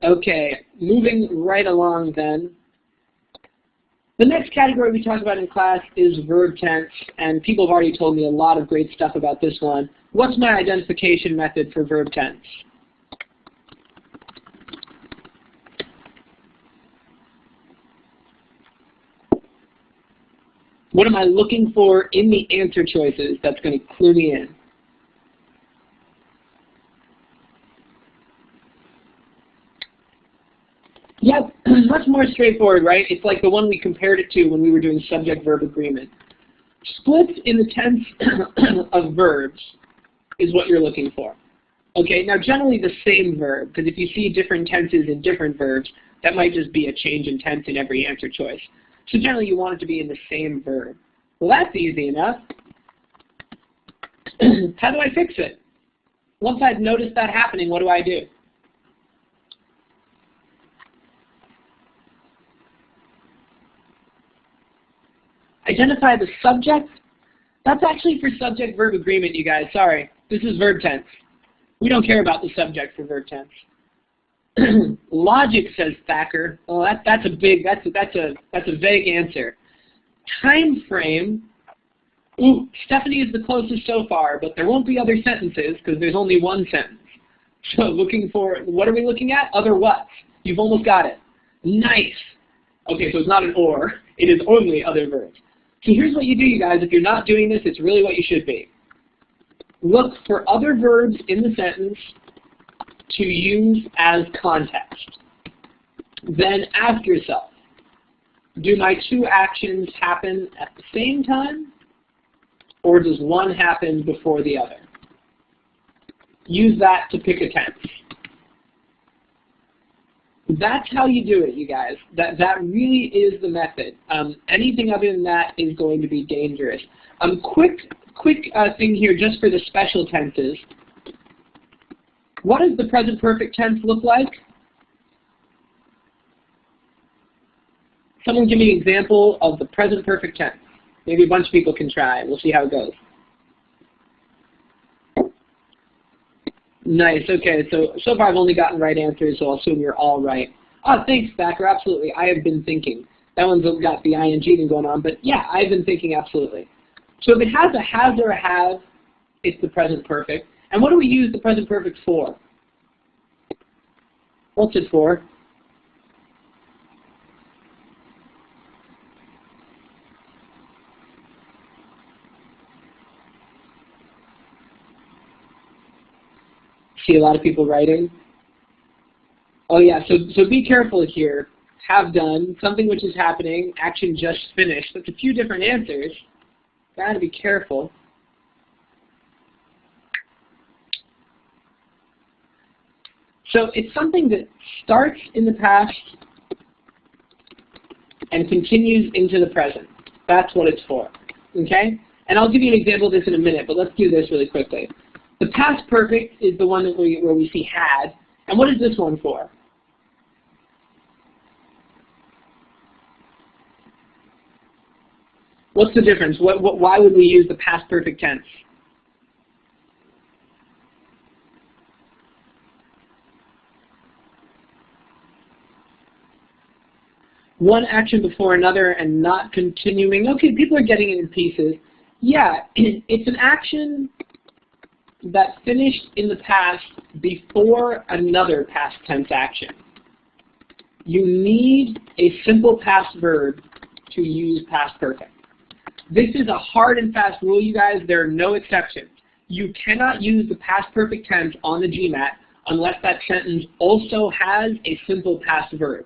Okay, moving right along then. The next category we talk about in class is verb tense, and people have already told me a lot of great stuff about this one. What's my identification method for verb tense? What am I looking for in the answer choices that's going to clue me in? Yep, much more straightforward, right? It's like the one we compared it to when we were doing subject-verb agreement. Splits in the tense of verbs is what you're looking for. Okay, now generally the same verb, because if you see different tenses in different verbs, that might just be a change in tense in every answer choice. So generally you want it to be in the same verb. Well, that's easy enough. How do I fix it? Once I've noticed that happening, what do I do? Identify the subject. That's actually for subject-verb agreement, you guys. Sorry, this is verb tense. We don't care about the subject for verb tense. Logic, says Thacker. Well, that's a vague answer. Time frame. Ooh, Stephanie is the closest so far, but there won't be other sentences because there's only one sentence. So looking for, what are we looking at? Other what? You've almost got it. Nice. Okay, so it's not an or. It is only other verbs. So here's what you do, you guys. If you're not doing this, it's really what you should be. Look for other verbs in the sentence to use as context. Then ask yourself, do my two actions happen at the same time, or does one happen before the other? Use that to pick a tense. That's how you do it, you guys. That really is the method. Anything other than that is going to be dangerous. Quick thing here just for the special tenses. What does the present perfect tense look like? Someone give me an example of the present perfect tense. Maybe a bunch of people can try. We'll see how it goes. Nice. Okay. So far I've only gotten right answers, so I'll assume you're all right. Oh, thanks, Thacker. Absolutely. I have been thinking. That one's got the ing thing going on, but yeah, I've been thinking absolutely. So if it has a has or a have, it's the present perfect. And what do we use the present perfect for? What's it for? See a lot of people writing. Oh yeah, so be careful here. Have done, something which is happening, action just finished. That's a few different answers. Gotta be careful. So it's something that starts in the past and continues into the present. That's what it's for. Okay? And I'll give you an example of this in a minute, but let's do this really quickly. The past perfect is the one that where we see had. And what is this one for? What's the difference? Why would we use the past perfect tense? One action before another and not continuing. Okay, people are getting it in pieces. Yeah, it's an action that finished in the past before another past tense action. You need a simple past verb to use past perfect. This is a hard and fast rule, you guys. There are no exceptions. You cannot use the past perfect tense on the GMAT unless that sentence also has a simple past verb.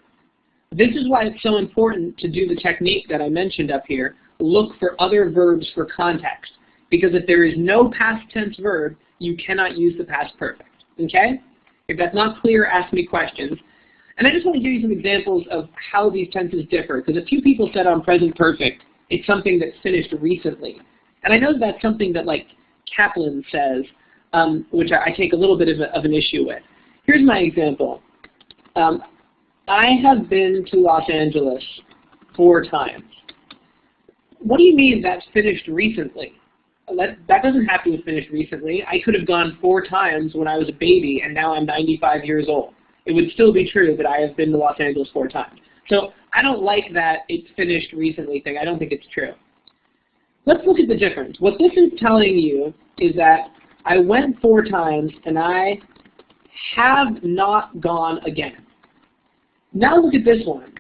This is why it's so important to do the technique that I mentioned up here. Look for other verbs for context. Because if there is no past tense verb, you cannot use the past perfect. Okay? If that's not clear, ask me questions. And I just want to give you some examples of how these tenses differ, because a few people said on present perfect, it's something that's finished recently. And I know that's something that like Kaplan says, which I take a little bit of an issue with. Here's my example. I have been to Los Angeles 4 times. What do you mean that's finished recently? That doesn't have to have finished recently. I could have gone 4 times when I was a baby, and now I'm 95 years old. It would still be true that I have been to Los Angeles 4 times. So I don't like that it's finished recently thing. I don't think it's true. Let's look at the difference. What this is telling you is that I went 4 times, and I have not gone again. Now look at this one.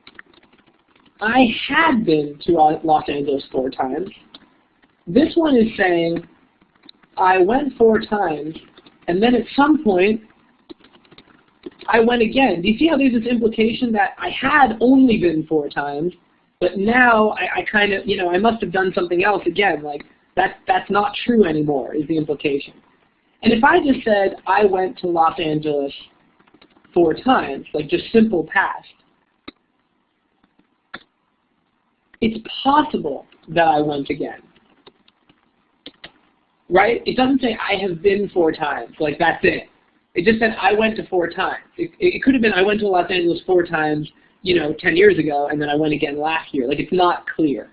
I had been to Los Angeles 4 times. This one is saying I went 4 times, and then at some point, I went again. Do you see how there's this implication that I had only been 4 times, but now I kind of, I must have done something else again. Like, that's not true anymore, is the implication. And if I just said I went to Los Angeles 4 times, like just simple past, it's possible that I went again. Right? It doesn't say I have been 4 times, like that's it. It just said I went to 4 times. It could have been I went to Los Angeles 4 times, 10 years ago, and then I went again last year. Like, it's not clear.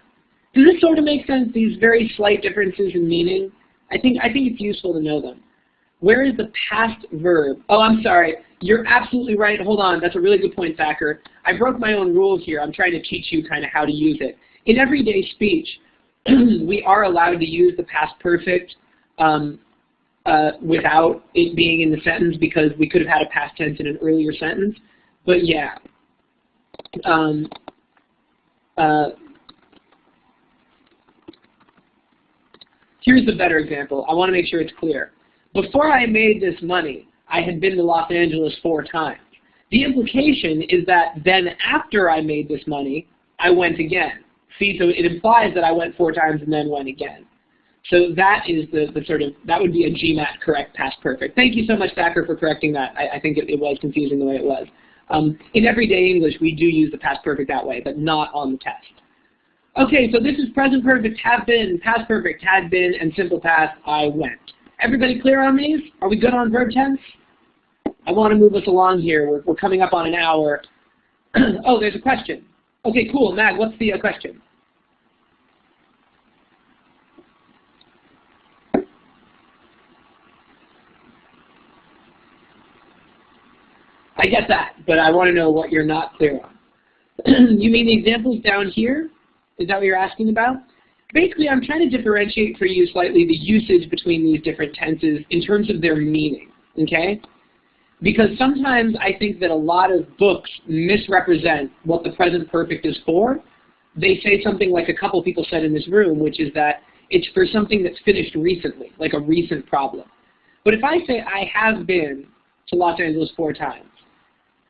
Does this sort of make sense, these very slight differences in meaning? I think it's useful to know them. Where is the past verb? Oh, I'm sorry. You're absolutely right. Hold on. That's a really good point, Thacker. I broke my own rules here. I'm trying to teach you kind of how to use it. In everyday speech, we are allowed to use the past perfect without it being in the sentence, because we could have had a past tense in an earlier sentence. But yeah. Here's the better example. I want to make sure it's clear. Before I made this money, I had been to Los Angeles 4 times. The implication is that then after I made this money, I went again. See, so it implies that I went 4 times and then went again. So that is the sort of, that would be a GMAT correct past perfect. Thank you so much, Thacker, for correcting that. I think it was confusing the way it was. In everyday English, we do use the past perfect that way, but not on the test. Okay, so this is present perfect, have been, past perfect, had been, and simple past, I went. Everybody clear on these? Are we good on verb tense? I want to move us along here. We're coming up on an hour. Oh, there's a question. Okay, cool. Mag, what's the question? I get that, but I want to know what you're not clear on. You mean the examples down here? Is that what you're asking about? Basically, I'm trying to differentiate for you slightly the usage between these different tenses in terms of their meaning, okay? Because sometimes I think that a lot of books misrepresent what the present perfect is for. They say something like a couple people said in this room, which is that it's for something that's finished recently, like a recent problem. But if I say I have been to Los Angeles 4 times,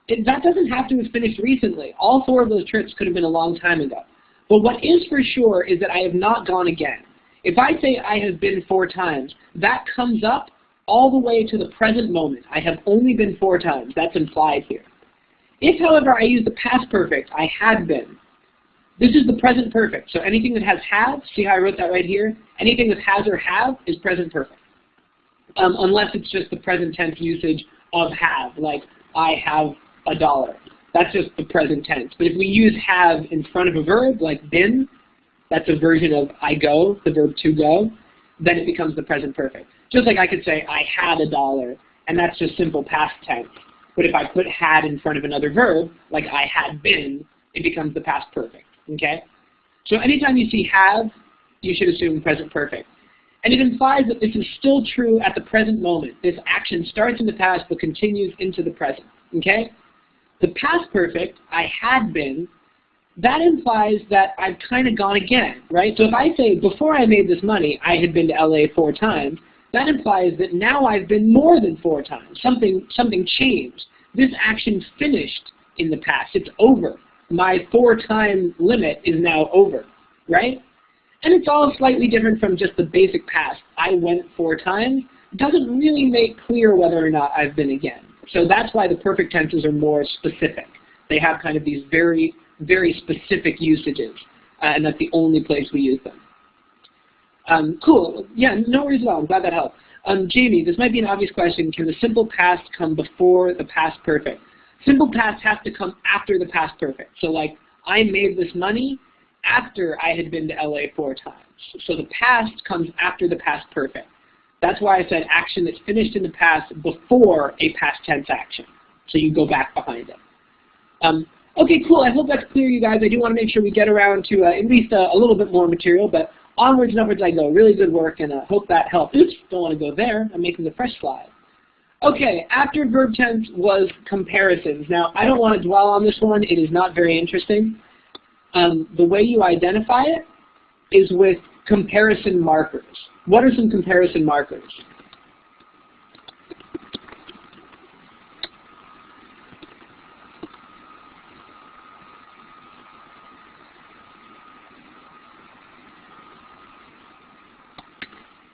that doesn't have to have finished recently. All 4 of those trips could have been a long time ago. But what is for sure is that I have not gone again. If I say I have been 4 times, that comes up all the way to the present moment. I have only been 4 times. That's implied here. If, however, I use the past perfect, I had been, this is the present perfect. So anything that has have, see how I wrote that right here? Anything that has or have is present perfect. Unless it's just the present tense usage of have, like I have $1. That's just the present tense. But if we use have in front of a verb, like been, that's a version of I go, the verb to go, then it becomes the present perfect. Just like I could say I had $1, and that's just simple past tense. But if I put had in front of another verb, like I had been, it becomes the past perfect, okay? So anytime you see have, you should assume present perfect. And it implies that this is still true at the present moment. This action starts in the past but continues into the present, okay? The past perfect, I had been, that implies that I've kind of gone again, right? So if I say, before I made this money, I had been to LA 4 times, that implies that now I've been more than 4 times. Something changed. This action finished in the past. It's over. My 4-time limit is now over, right? And it's all slightly different from just the basic past. I went 4 times. It doesn't really make clear whether or not I've been again. So that's why the perfect tenses are more specific. They have kind of these very, very specific usages, and that's the only place we use them. Cool. Yeah, no worries at all. I'm glad that helped. Jamie, this might be an obvious question. Can the simple past come before the past perfect? Simple past has to come after the past perfect. So like, I made this money after I had been to LA 4 times. So the past comes after the past perfect. That's why I said action that's finished in the past before a past tense action. So you go back behind it. Okay, cool. I hope that's clear, you guys. I do want to make sure we get around to at least a little bit more material, but onwards and upwards I go. Really good work, and I hope that helped. Oops, don't want to go there. I'm making the fresh slide. Okay, after verb tense was comparisons. Now, I don't want to dwell on this one. It is not very interesting. The way you identify it is with comparison markers. What are some comparison markers?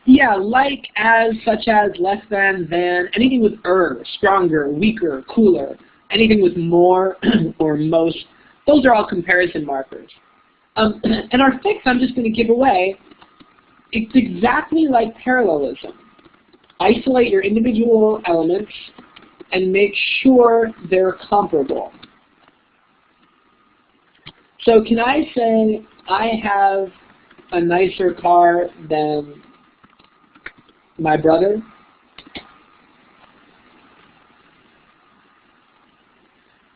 Yeah, like, as, such as, less than, anything with stronger, weaker, cooler, anything with more or most. Those are all comparison markers. And our fix, I'm just going to give away, it's exactly like parallelism. Isolate your individual elements and make sure they're comparable. So can I say I have a nicer car than my brother?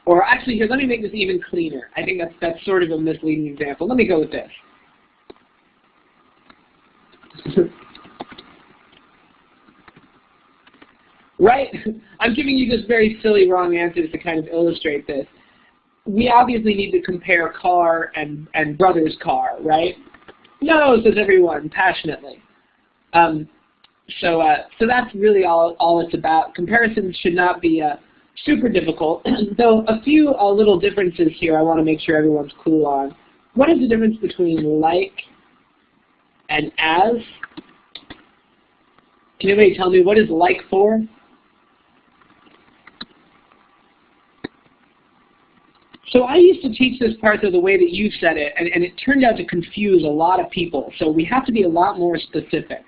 Or actually, here, let me make this even cleaner. I think that's sort of a misleading example. Let me go with this. Right? I'm giving you just very silly wrong answers to kind of illustrate this. We obviously need to compare car and brother's car, right? No, says everyone passionately. So that's really all it's about. Comparisons should not be super difficult, though a few little differences here I want to make sure everyone's cool on. What is the difference between like and as? Can anybody tell me what is like for? So I used to teach this part the way that you said it, and it turned out to confuse a lot of people. So we have to be a lot more specific.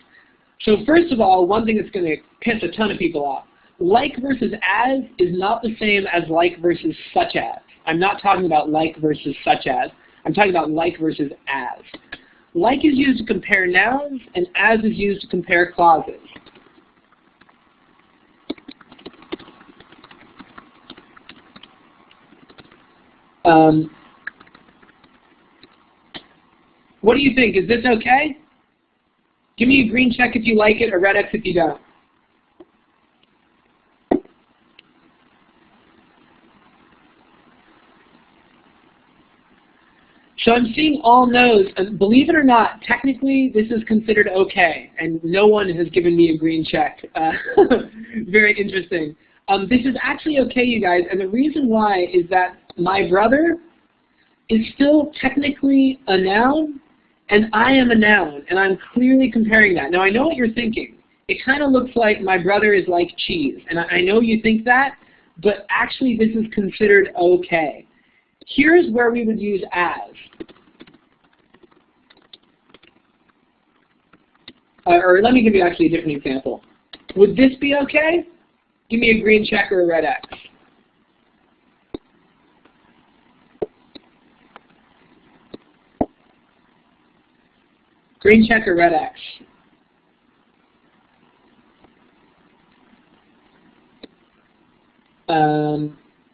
So first of all, one thing that's going to piss a ton of people off. Like versus as is not the same as like versus such as. I'm not talking about like versus such as. I'm talking about like versus as. Like is used to compare nouns, and as is used to compare clauses. What do you think? Is this okay? Give me a green check if you like it, or red X if you don't. So I'm seeing all no's, and believe it or not, technically this is considered okay, and no one has given me a green check. Very interesting. This is actually okay, you guys, and the reason why is that my brother is still technically a noun, and I am a noun, and I'm clearly comparing that. Now, I know what you're thinking. It kind of looks like my brother is like cheese, and I know you think that, but actually this is considered okay. Here's where we would use as. Or let me give you actually a different example. Would this be okay? Give me a green check or a red X. Green check or red X?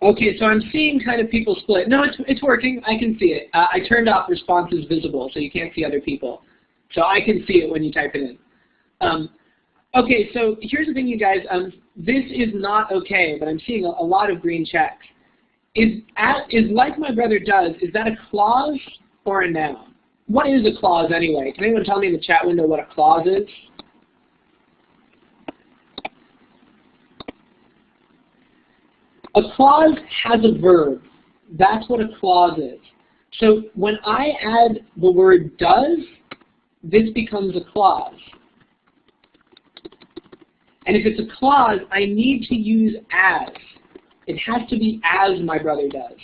Okay, so I'm seeing kind of people split. No, it's working. I can see it. I turned off responses visible, so you can't see other people. So I can see it when you type it in. Okay, so here's the thing, you guys. This is not okay, but I'm seeing a lot of green checks. Is like my brother does, is that a clause or a noun? What is a clause anyway? Can anyone tell me in the chat window what a clause is? A clause has a verb. That's what a clause is. So when I add the word does, this becomes a clause. And if it's a clause, I need to use as. It has to be as my brother does.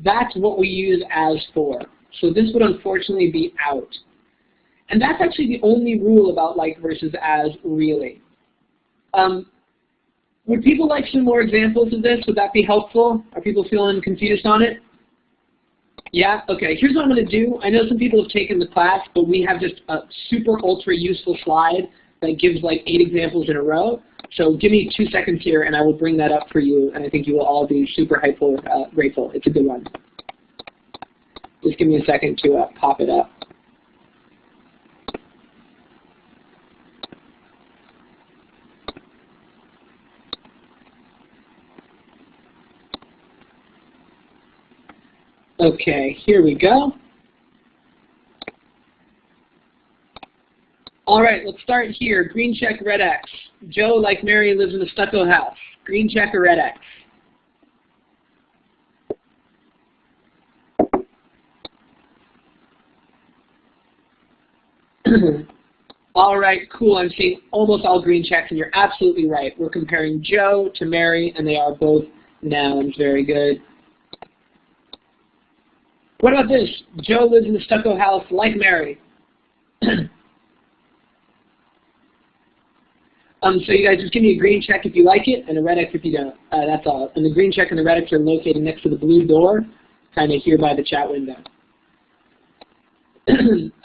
that's what we use as for. So this would unfortunately be out. And that's actually the only rule about like versus as, really. Would people like some more examples of this? Would that be helpful? Are people feeling confused on it? Yeah? Okay, here's what I'm going to do. I know some people have taken the class, but we have just a super ultra useful slide that gives like 8 examples in a row. So give me 2 seconds here and I will bring that up for you, and I think you will all be super grateful. It's a good one. Just give me a second to pop it up. Okay, here we go. All right, let's start here. Green check, red X. Joe, like Mary, lives in a stucco house. Green check or red X? All right, cool. I'm seeing almost all green checks, and you're absolutely right. We're comparing Joe to Mary, and they are both nouns. Very good. What about this? Joe lives in a stucco house like Mary. So you guys just give me a green check if you like it, and a red X if you don't. That's all. And the green check and the red X are located next to the blue door, kind of here by the chat window.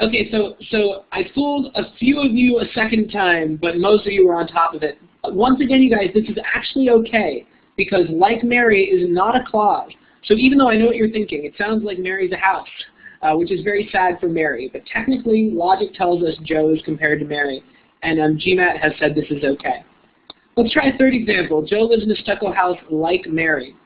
Okay, so I fooled a few of you a second time, but most of you were on top of it. Once again, you guys, this is actually okay, because like Mary is not a clause. So even though I know what you're thinking, it sounds like Mary's a house, which is very sad for Mary. But technically, logic tells us Joe is compared to Mary, and GMAT has said this is okay. Let's try a third example. Joe lives in a stucco house like Mary.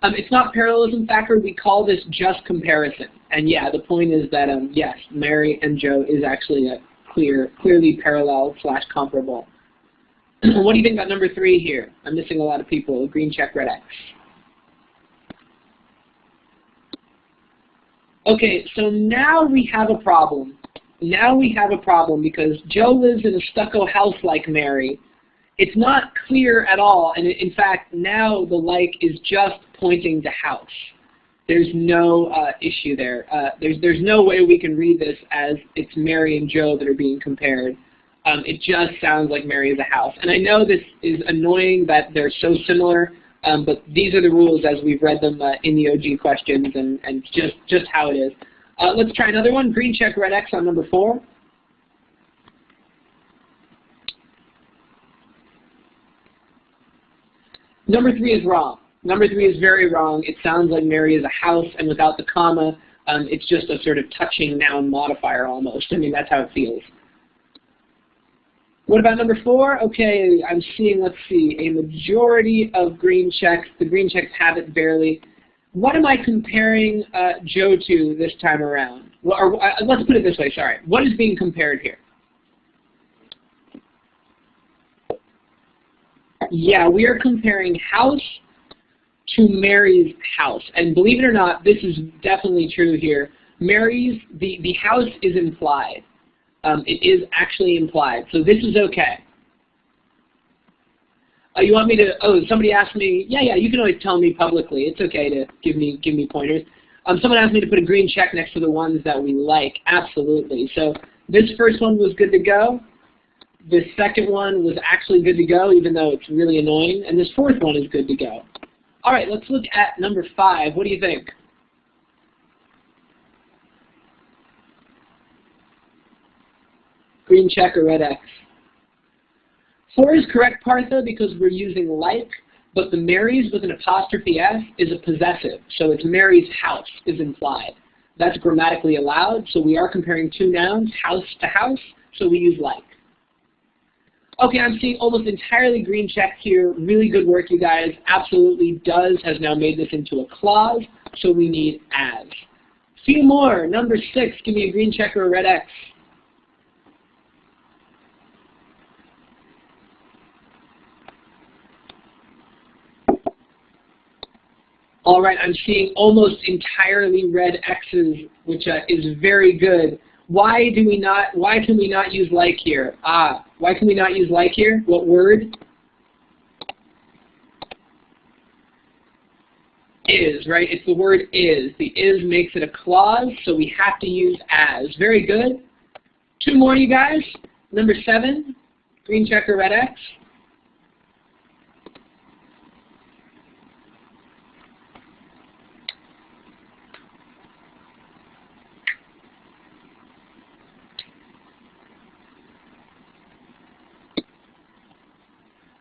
It's not parallelism factor. We call this just comparison. And yeah, the point is that, yes, Mary and Joe is actually a clearly parallel / comparable. What do you think about number 3 here? I'm missing a lot of people. Green check, red X. Okay, so now we have a problem. Now we have a problem because Joe lives in a stucco house like Mary. It's not clear at all, and in fact, now the like is just pointing to house. There's no issue there. There's no way we can read this as it's Mary and Joe that are being compared. It just sounds like Mary is a house. And I know this is annoying that they're so similar, but these are the rules as we've read them in the OG questions, and just how it is. Let's try another one. Green check, red X on number 4. Number 3 is wrong. Number 3 is very wrong. It sounds like Mary is a house, and without the comma, it's just a sort of touching noun modifier almost. I mean, that's how it feels. What about number 4? Okay, I'm seeing, let's see, a majority of green checks. The green checks have it barely. What am I comparing Joe to this time around? Well, or, let's put it this way, sorry. What is being compared here? Yeah, we are comparing house to Mary's house. And believe it or not, this is definitely true here. Mary's, the house is implied. It is actually implied. So this is okay. You want me to, somebody asked me, yeah, you can always tell me publicly. It's okay to give me pointers. Someone asked me to put a green check next to the ones that we like. Absolutely. So this first one was good to go. The second one was actually good to go, even though it's really annoying. And this fourth one is good to go. All right, let's look at number 5. What do you think? Green check or red X? 4 is correct part, though, because we're using like, but the Mary's with an apostrophe S is a possessive. So it's Mary's house is implied. That's grammatically allowed, so we are comparing 2 nouns, house to house, so we use like. Okay, I'm seeing almost entirely green check here. Really good work, you guys. Absolutely has now made this into a clause, so we need as. Few more. Number 6, give me a green check or a red X. All right, I'm seeing almost entirely red X's, which is very good. Why can we not use like here? Why can we not use like here? What word? is, right? It's the word is. The is makes it a clause, so we have to use as. Very good. 2 more, you guys. Number 7, green check or red X.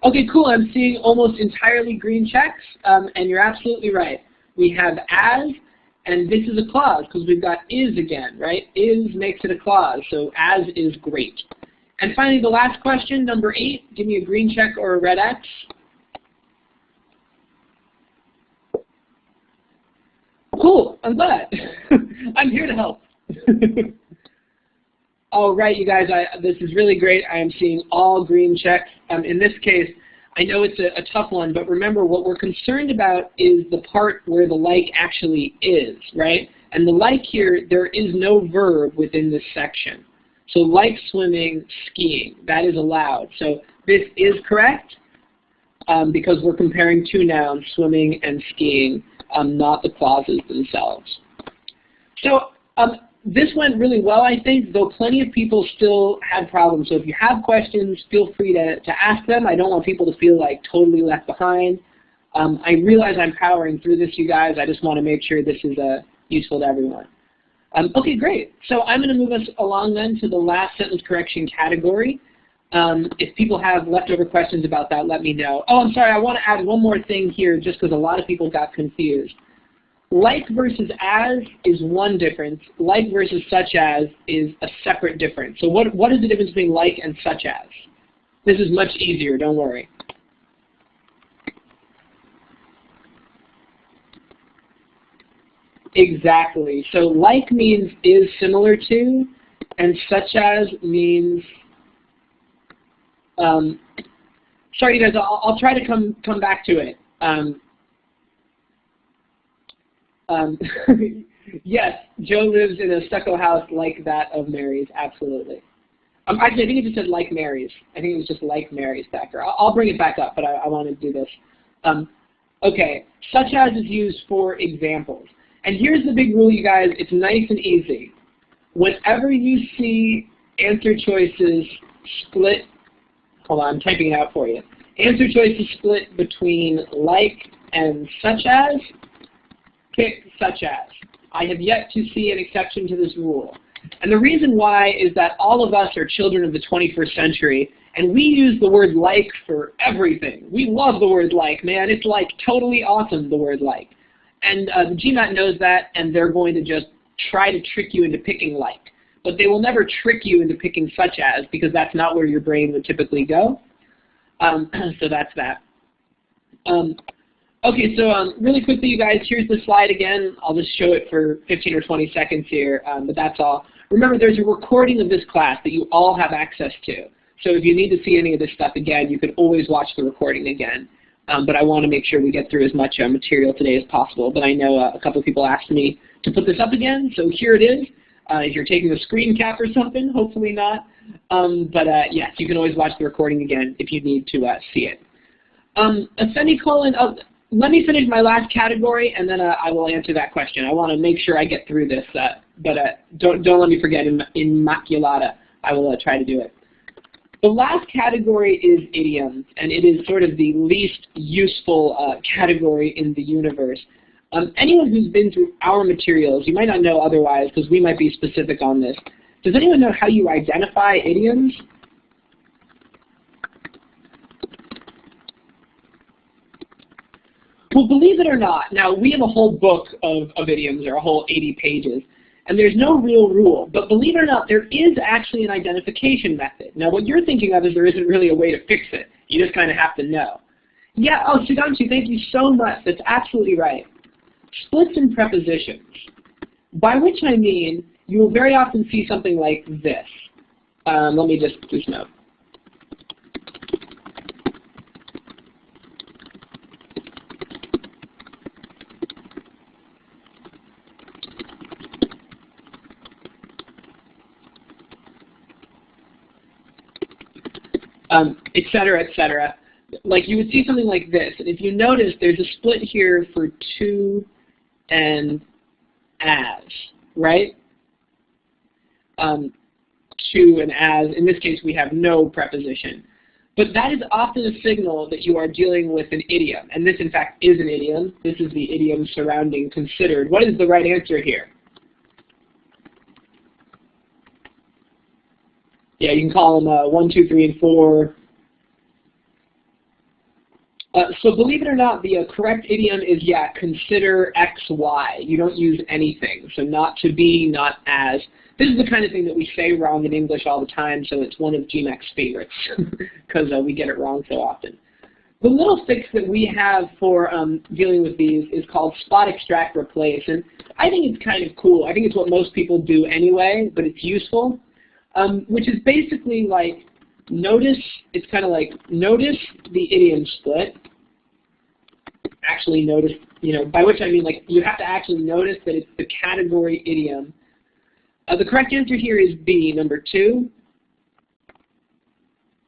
Okay, cool. I'm seeing almost entirely green checks, and you're absolutely right. We have as, and this is a clause because we've got is again, right? Is makes it a clause, so as is great. And finally, the last question, number 8. Give me a green check or a red X. Cool. I'm glad. I'm here to help. All right, you guys, this is really great. I am seeing all green checks. In this case, I know it's a tough one, but remember what we're concerned about is the part where the like actually is, right? And the like here, there is no verb within this section. So like swimming, skiing, that is allowed. So this is correct because we're comparing 2 nouns, swimming and skiing, not the clauses themselves. So this went really well, I think, though plenty of people still had problems. So if you have questions, feel free to ask them. I don't want people to feel like totally left behind. I realize I'm powering through this, you guys. I just want to make sure this is useful to everyone. Okay, great. So I'm going to move us along then to the last sentence correction category. If people have leftover questions about that, let me know. Oh, I'm sorry. I want to add one more thing here just because a lot of people got confused. Like versus as is one difference. Like versus such as is a separate difference. So what is the difference between like and such as? This is much easier, don't worry. Exactly. So like means is similar to, and such as means, sorry you guys, I'll try to come back to it. Yes, Joe lives in a stucco house like that of Mary's, absolutely. Actually, I think it just said like Mary's. I think it was just like Mary's back there. I'll bring it back up, but I want to do this. Okay, such as is used for examples. And here's the big rule, you guys. It's nice and easy. Whenever you see answer choices split, hold on, I'm typing it out for you. Answer choices split between like and such as, pick such as. I have yet to see an exception to this rule. And the reason why is that all of us are children of the 21st century, and we use the word like for everything. We love the word like, man. It's like totally awesome, the word like. And the GMAT knows that, and they're going to just try to trick you into picking like. But they will never trick you into picking such as, because that's not where your brain would typically go. So that's that. Okay, so really quickly, you guys, here's the slide again. I'll just show it for 15 or 20 seconds here, but that's all. Remember, there's a recording of this class that you all have access to. So if you need to see any of this stuff again, you can always watch the recording again. But I want to make sure we get through as much material today as possible. But I know a couple of people asked me to put this up again, so here it is. If you're taking a screen cap or something, hopefully not. Yes, you can always watch the recording again if you need to see it. A semicolon. Let me finish my last category, and then I will answer that question. I want to make sure I get through this, don't let me forget Immaculata. I will try to do it. The last category is idioms, and it is sort of the least useful category in the universe. Anyone who's been through our materials, you might not know otherwise because we might be specific on this. Does anyone know how you identify idioms? Well, believe it or not, now we have a whole book of idioms, or a whole 80 pages, and there's no real rule. But believe it or not, there is actually an identification method. Now, what you're thinking of is there isn't really a way to fix it. You just kind of have to know. Yeah, oh, Sudhanshu, thank you so much. That's absolutely right. Splits and prepositions, by which I mean you will very often see something like this. Let me just note. Et cetera, et cetera. like you would see something like this. And if you notice, there's a split here for to and as, right? To and as. In this case, we have no preposition. But that is often a signal that you are dealing with an idiom. And this, in fact, is an idiom. This is the idiom surrounding considered. What is the right answer here? Yeah, you can call them 1, 2, 3, and 4. So believe it or not, the correct idiom is, yeah, consider X, Y. You don't use anything. So not to be, not as. This is the kind of thing that we say wrong in English all the time, so it's one of GMAC's favorites because we get it wrong so often. The little fix that we have for dealing with these is called spot, extract, replace. And I think it's kind of cool. I think it's what most people do anyway, but it's useful, which is basically like notice, it's kind of like notice the idiom split. Actually notice, you know, by which I mean like you have to actually notice that it's the category idiom. The correct answer here is B, number 2.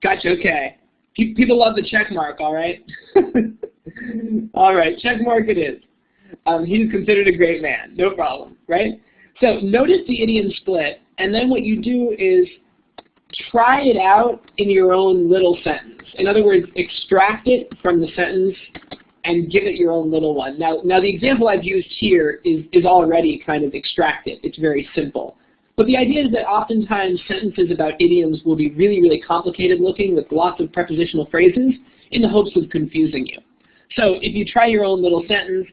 Gotcha, okay. People love the check mark, all right? All right, check mark it is. He's considered a great man, no problem, right? So notice the idiom split, and then what you do is try it out in your own little sentence. In other words, extract it from the sentence and give it your own little one. Now the example I've used here is already kind of extracted. It's very simple. But the idea is that oftentimes sentences about idioms will be really, really complicated looking with lots of prepositional phrases in the hopes of confusing you. So if you try your own little sentence,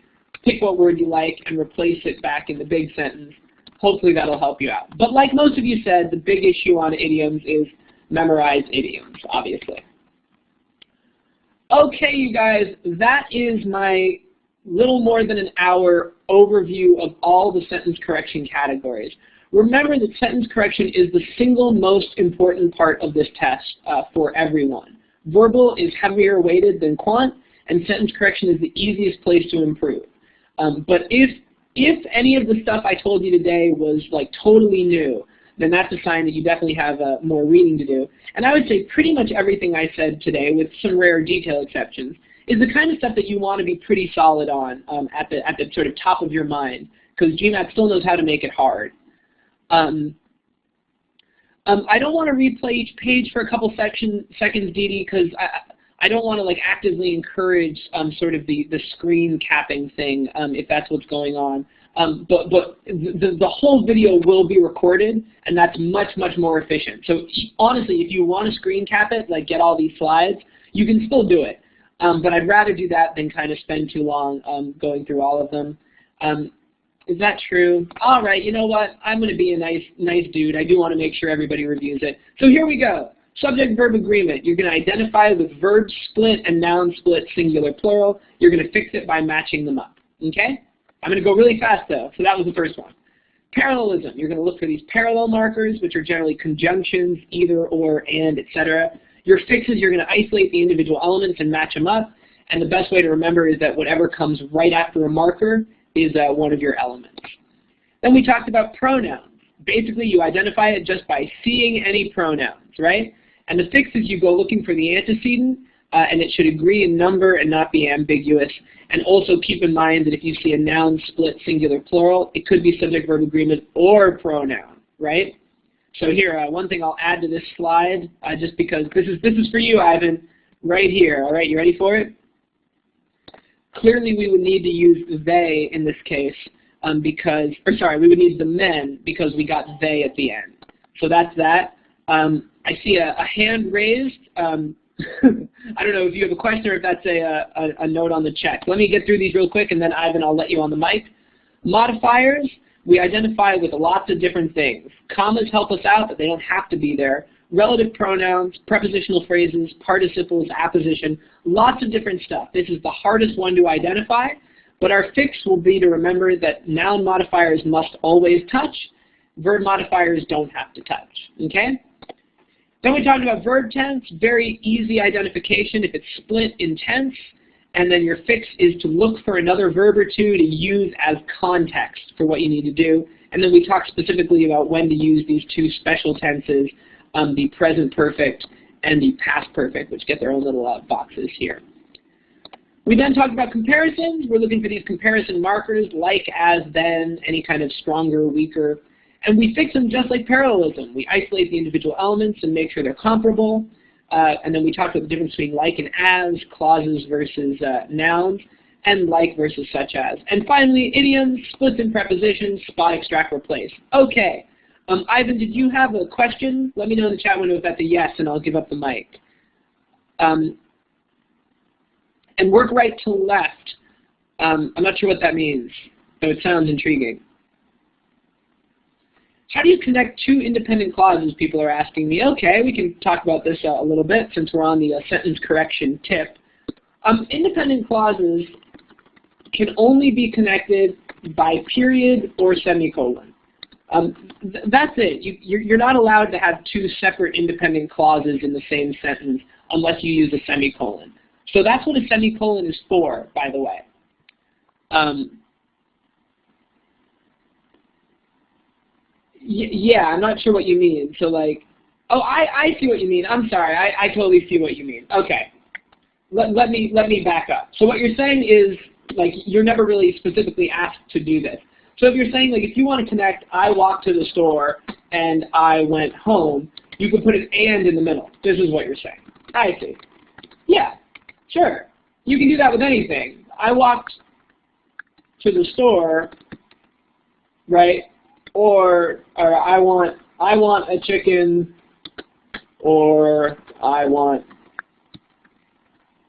pick what word you like and replace it back in the big sentence, hopefully that'll help you out. But like most of you said, the big issue on idioms is memorize idioms, obviously. Okay, you guys, that is my little more than an hour overview of all the sentence correction categories. Remember that sentence correction is the single most important part of this test for everyone. Verbal is heavier weighted than quant, and sentence correction is the easiest place to improve. But if any of the stuff I told you today was like totally new, then that's a sign that you definitely have more reading to do. And I would say pretty much everything I said today, with some rare detail exceptions, is the kind of stuff that you want to be pretty solid on at the sort of top of your mind, because GMAT still knows how to make it hard. I don't want to replay each page for a couple seconds, Dee, because I don't want to like actively encourage sort of the screen capping thing if that's what's going on. But the whole video will be recorded, and that's much, much more efficient. So honestly, if you want to screen cap it, like get all these slides, you can still do it. But I'd rather do that than kind of spend too long going through all of them. Is that true? All right, you know what? I'm going to be a nice dude. I do want to make sure everybody reviews it. So here we go. Subject-verb agreement. You're going to identify with verb split and noun split, singular, plural. You're going to fix it by matching them up. Okay? I'm going to go really fast, though. So that was the first one. Parallelism. You're going to look for these parallel markers, which are generally conjunctions, either, or, and, etc. Your fixes, you're going to isolate the individual elements and match them up. And the best way to remember is that whatever comes right after a marker is one of your elements. Then we talked about pronouns. Basically, you identify it just by seeing any pronouns, right? And the fix is you go looking for the antecedent, and it should agree in number and not be ambiguous. And also keep in mind that if you see a noun split, singular, plural, it could be subject-verb agreement or pronoun, right? So here, one thing I'll add to this slide, just because this is for you, Ivan, right here. All right, you ready for it? Clearly, we would need to use they in this case because, or sorry, we would need the men because we got they at the end. So that's that. I see a hand raised. I don't know if you have a question or if that's a note on the check. Let me get through these real quick, and then Ivan, I'll let you on the mic. Modifiers, we identify with lots of different things. Commas help us out, but they don't have to be there. Relative pronouns, prepositional phrases, participles, apposition, lots of different stuff. This is the hardest one to identify, but our fix will be to remember that noun modifiers must always touch. Verb modifiers don't have to touch, okay? Then we talked about verb tense, very easy identification if it's split in tense, and then your fix is to look for another verb or two to use as context for what you need to do. And then we talked specifically about when to use these two special tenses, the present perfect and the past perfect, which get their own little boxes here. We then talked about comparisons. We're looking for these comparison markers, like, as, then, any kind of stronger, weaker. And we fix them just like parallelism. We isolate the individual elements and make sure they're comparable. And then we talked about the difference between like and as, clauses versus nouns, and like versus such as. And finally, idioms, splits and prepositions, spot, extract, replace. Okay. Ivan, did you have a question? Let me know in the chat window if that's a yes, and I'll give up the mic. And work right to left. I'm not sure what that means, but it sounds intriguing. How do you connect two independent clauses, people are asking me. Okay, we can talk about this a little bit since we're on the sentence correction tip. Independent clauses can only be connected by period or semicolon. That's it. You're not allowed to have two separate independent clauses in the same sentence unless you use a semicolon. So that's what a semicolon is for, by the way. Yeah, I'm not sure what you mean. So like, oh, I see what you mean. I'm sorry, I totally see what you mean. Okay, let me back up. So what you're saying is, like, you're never really specifically asked to do this. So if you're saying, like, if you want to connect, I walked to the store and I went home, you could put an and in the middle. This is what you're saying. I see. Yeah, sure. You can do that with anything. I walked to the store, right? Or I want a chicken, or I want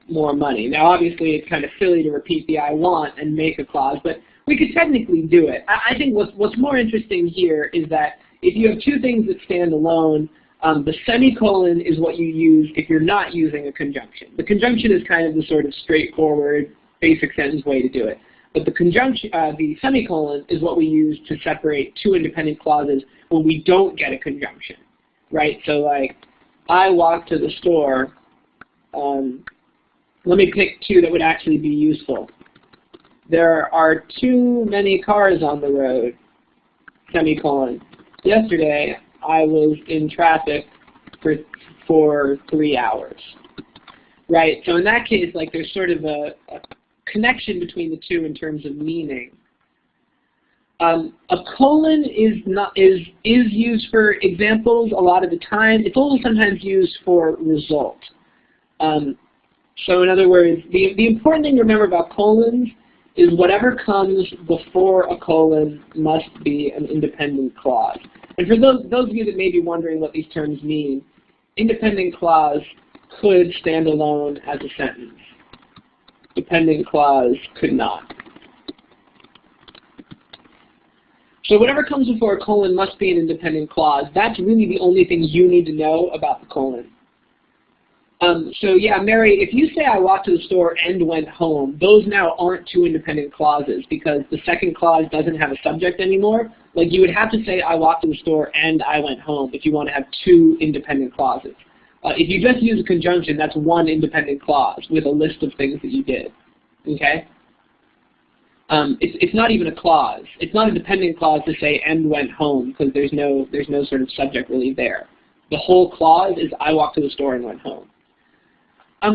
more money. Now, obviously, it's kind of silly to repeat the I want and make a clause, but we could technically do it. I think what's more interesting here is that if you have two things that stand alone, the semicolon is what you use if you're not using a conjunction. The conjunction is kind of the sort of straightforward, basic sentence way to do it. But the conjunction, the semicolon is what we use to separate two independent clauses when we don't get a conjunction, right? So like, I walked to the store. Let me pick two that would actually be useful. There are too many cars on the road, semicolon. Yesterday, I was in traffic for 3 hours, right? So in that case, like, there's sort of a connection between the two in terms of meaning. A colon is used for examples a lot of the time. It's also sometimes used for result. So in other words, the important thing to remember about colons is whatever comes before a colon must be an independent clause. And for those of you that may be wondering what these terms mean, independent clause could stand alone as a sentence. Dependent clause could not. So whatever comes before a colon must be an independent clause. That's really the only thing you need to know about the colon. So yeah, Mary, if you say I walked to the store and went home, those now aren't two independent clauses because the second clause doesn't have a subject anymore. Like, you would have to say I walked to the store and I went home if you want to have two independent clauses. If you just use a conjunction, that's one independent clause with a list of things that you did. Okay? It's not even a clause. It's not a dependent clause to say and went home because there's no sort of subject really there. The whole clause is I walked to the store and went home.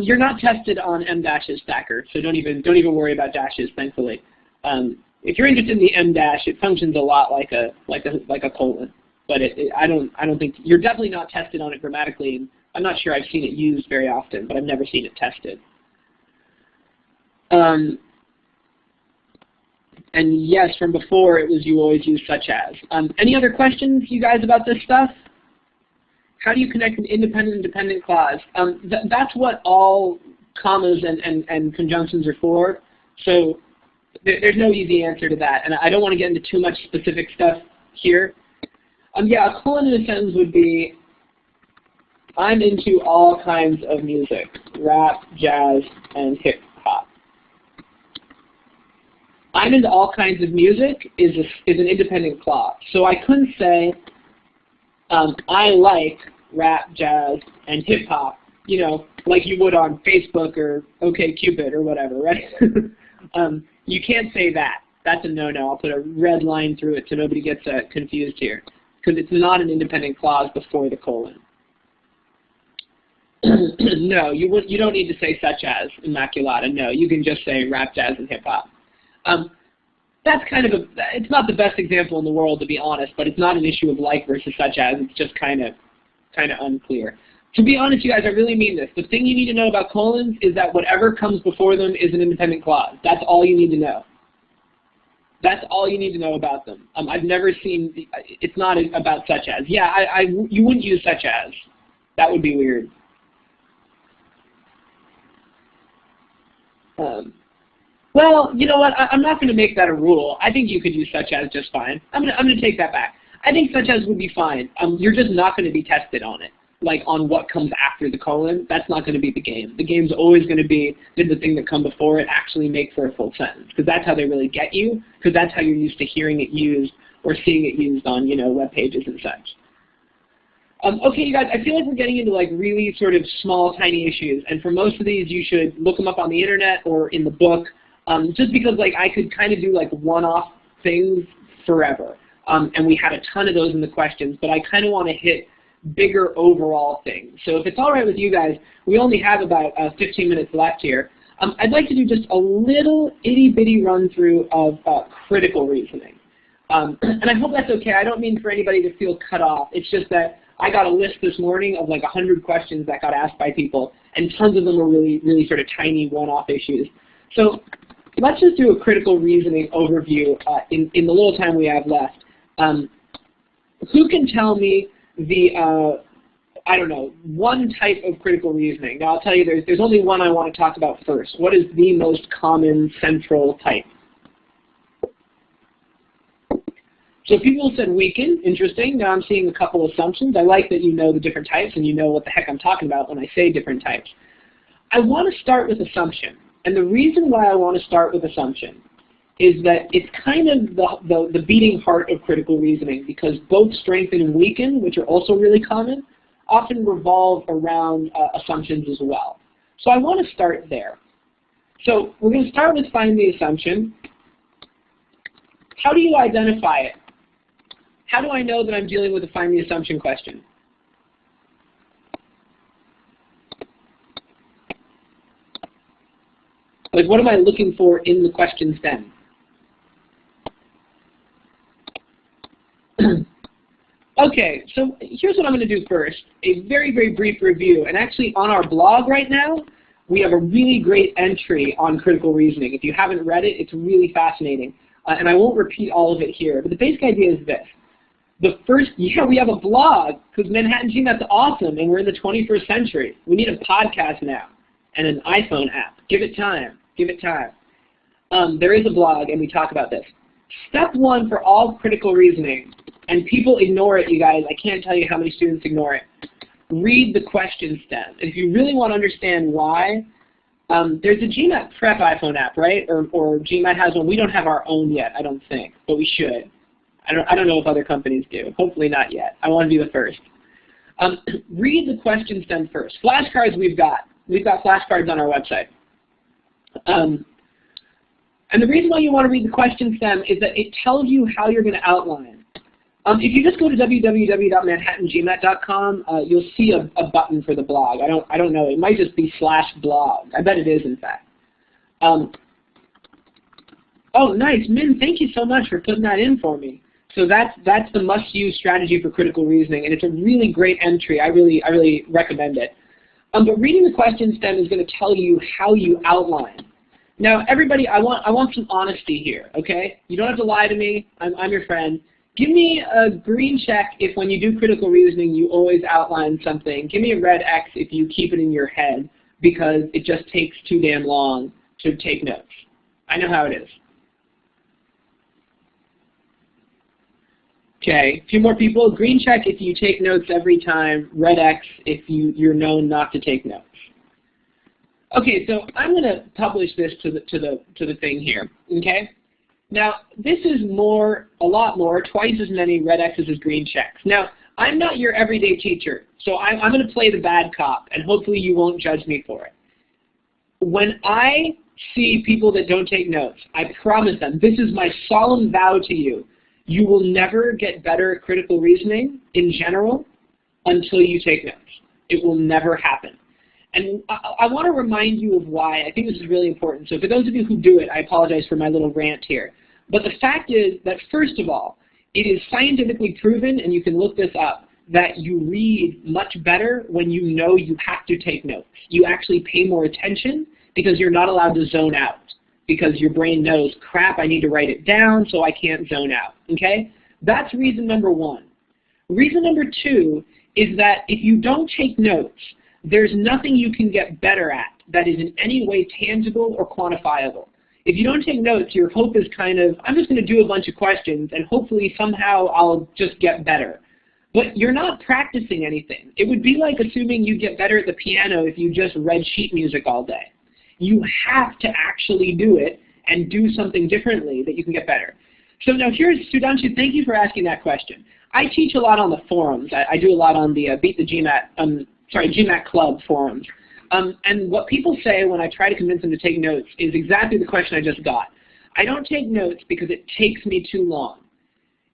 You're not tested on M-dashes stacker, so don't even worry about dashes, thankfully. If you're interested in the M-dash, it functions a lot like a colon, but I don't think you're definitely not tested on it grammatically. I'm not sure I've seen it used very often, but I've never seen it tested. And yes, from before it was you always use such as. Any other questions, you guys, about this stuff? How do you connect an independent and dependent clause? That's what all commas and conjunctions are for. So there's no easy answer to that, and I don't want to get into too much specific stuff here. Yeah, a colon in a sentence would be, I'm into all kinds of music, rap, jazz, and hip hop. I'm into all kinds of music is an independent clause. So I couldn't say, I like rap, jazz, and hip hop, you know, like you would on Facebook or OkCupid or whatever, right? You can't say that. That's a no-no. I'll put a red line through it so nobody gets confused here, because it's not an independent clause before the colon. No, you don't need to say such as Immaculata. No, you can just say rap, jazz, and hip hop. That's kind of it's not the best example in the world, to be honest, but it's not an issue of like versus such as. It's just kind of unclear. To be honest, you guys, I really mean this. The thing you need to know about colons is that whatever comes before them is an independent clause. That's all you need to know. That's all you need to know about them. I've never seen, it's not about such as. Yeah, you wouldn't use such as. That would be weird. Well, you know what? I'm not going to make that a rule. I think you could use such as just fine. I'm going to take that back. I think such as would be fine. You're just not going to be tested on it, like on what comes after the colon. That's not going to be the game. The game's always going to be, did the thing that come before it actually make for a full sentence? Because that's how they really get you, because that's how you're used to hearing it used or seeing it used on, web pages and such. Okay, you guys, I feel like we're getting into like really sort of small, tiny issues. And for most of these, you should look them up on the internet or in the book, just because like I could kind of do like one-off things forever. And we had a ton of those in the questions, but I kind of want to hit bigger overall things. So if it's all right with you guys, we only have about 15 minutes left here. I'd like to do just a little itty-bitty run-through of critical reasoning. And I hope that's okay. I don't mean for anybody to feel cut off. It's just that I got a list this morning of like 100 questions that got asked by people, and tons of them were really, really sort of tiny one-off issues. So let's just do a critical reasoning overview in the little time we have left. Who can tell me the, I don't know, one type of critical reasoning? Now I'll tell you there's only one I want to talk about first. What is the most common central type? So people said weaken, interesting. Now I'm seeing a couple assumptions. I like that you know the different types and you know what the heck I'm talking about when I say different types. I want to start with assumption. And the reason why I want to start with assumption is that it's kind of the beating heart of critical reasoning, because both strengthen and weaken, which are also really common, often revolve around assumptions as well. So I want to start there. So we're going to start with find the assumption. How do you identify it? How do I know that I'm dealing with a find the assumption question? Like, what am I looking for in the question stem? Okay, so here's what I'm going to do first. A very, very brief review. And actually, on our blog right now, we have a really great entry on critical reasoning. If you haven't read it, it's really fascinating. And I won't repeat all of it here, but the basic idea is this. The first, yeah, we have a blog, because Manhattan GMAT's awesome, and we're in the 21st century. We need a podcast now and an iPhone app. Give it time. Give it time. There is a blog, and we talk about this. Step one for all critical reasoning, and people ignore it, you guys. I can't tell you how many students ignore it. Read the question stem. And if you really want to understand why, there's a GMAT Prep iPhone app, right? Or GMAT has one. We don't have our own yet, I don't think, but we should. I don't know if other companies do. Hopefully not yet. I want to be the first. Read the question stem first. Flashcards we've got. We've got flashcards on our website. And the reason why you want to read the question stem is that it tells you how you're going to outline. If you just go to www.manhattangmat.com, you'll see a button for the blog. I don't know. It might just be /blog. I bet it is, in fact. Oh, nice. Min, thank you so much for putting that in for me. So that's the must-use strategy for critical reasoning, and it's a really great entry. I really recommend it. But reading the question stem is going to tell you how you outline. Now, everybody, I want some honesty here, okay? You don't have to lie to me. I'm your friend. Give me a green check if when you do critical reasoning you always outline something. Give me a red X if you keep it in your head because it just takes too damn long to take notes. I know how it is. Okay, a few more people. Green check if you take notes every time. Red X if you're known not to take notes. Okay, so I'm going to publish this to the thing here. Okay. Now this is a lot more, twice as many red X's as green checks. Now I'm not your everyday teacher, so I'm going to play the bad cop, and hopefully you won't judge me for it. When I see people that don't take notes, I promise them, this is my solemn vow to you. You will never get better at critical reasoning in general until you take notes. It will never happen. And I want to remind you of why. I think this is really important. So for those of you who do it, I apologize for my little rant here. But the fact is that, first of all, it is scientifically proven, and you can look this up, that you read much better when you know you have to take notes. You actually pay more attention because you're not allowed to zone out, because your brain knows, crap, I need to write it down so I can't zone out, okay? That's reason number one. Reason number two is that if you don't take notes, there's nothing you can get better at that is in any way tangible or quantifiable. If you don't take notes, your hope is kind of, I'm just going to do a bunch of questions and hopefully somehow I'll just get better. But you're not practicing anything. It would be like assuming you get better at the piano if you just read sheet music all day. You have to actually do it and do something differently that you can get better. So now here's, Sudhanshu, thank you for asking that question. I teach a lot on the forums. I do a lot on the Beat the GMAT, GMAT Club forums. And what people say when I try to convince them to take notes is exactly the question I just got. I don't take notes because it takes me too long.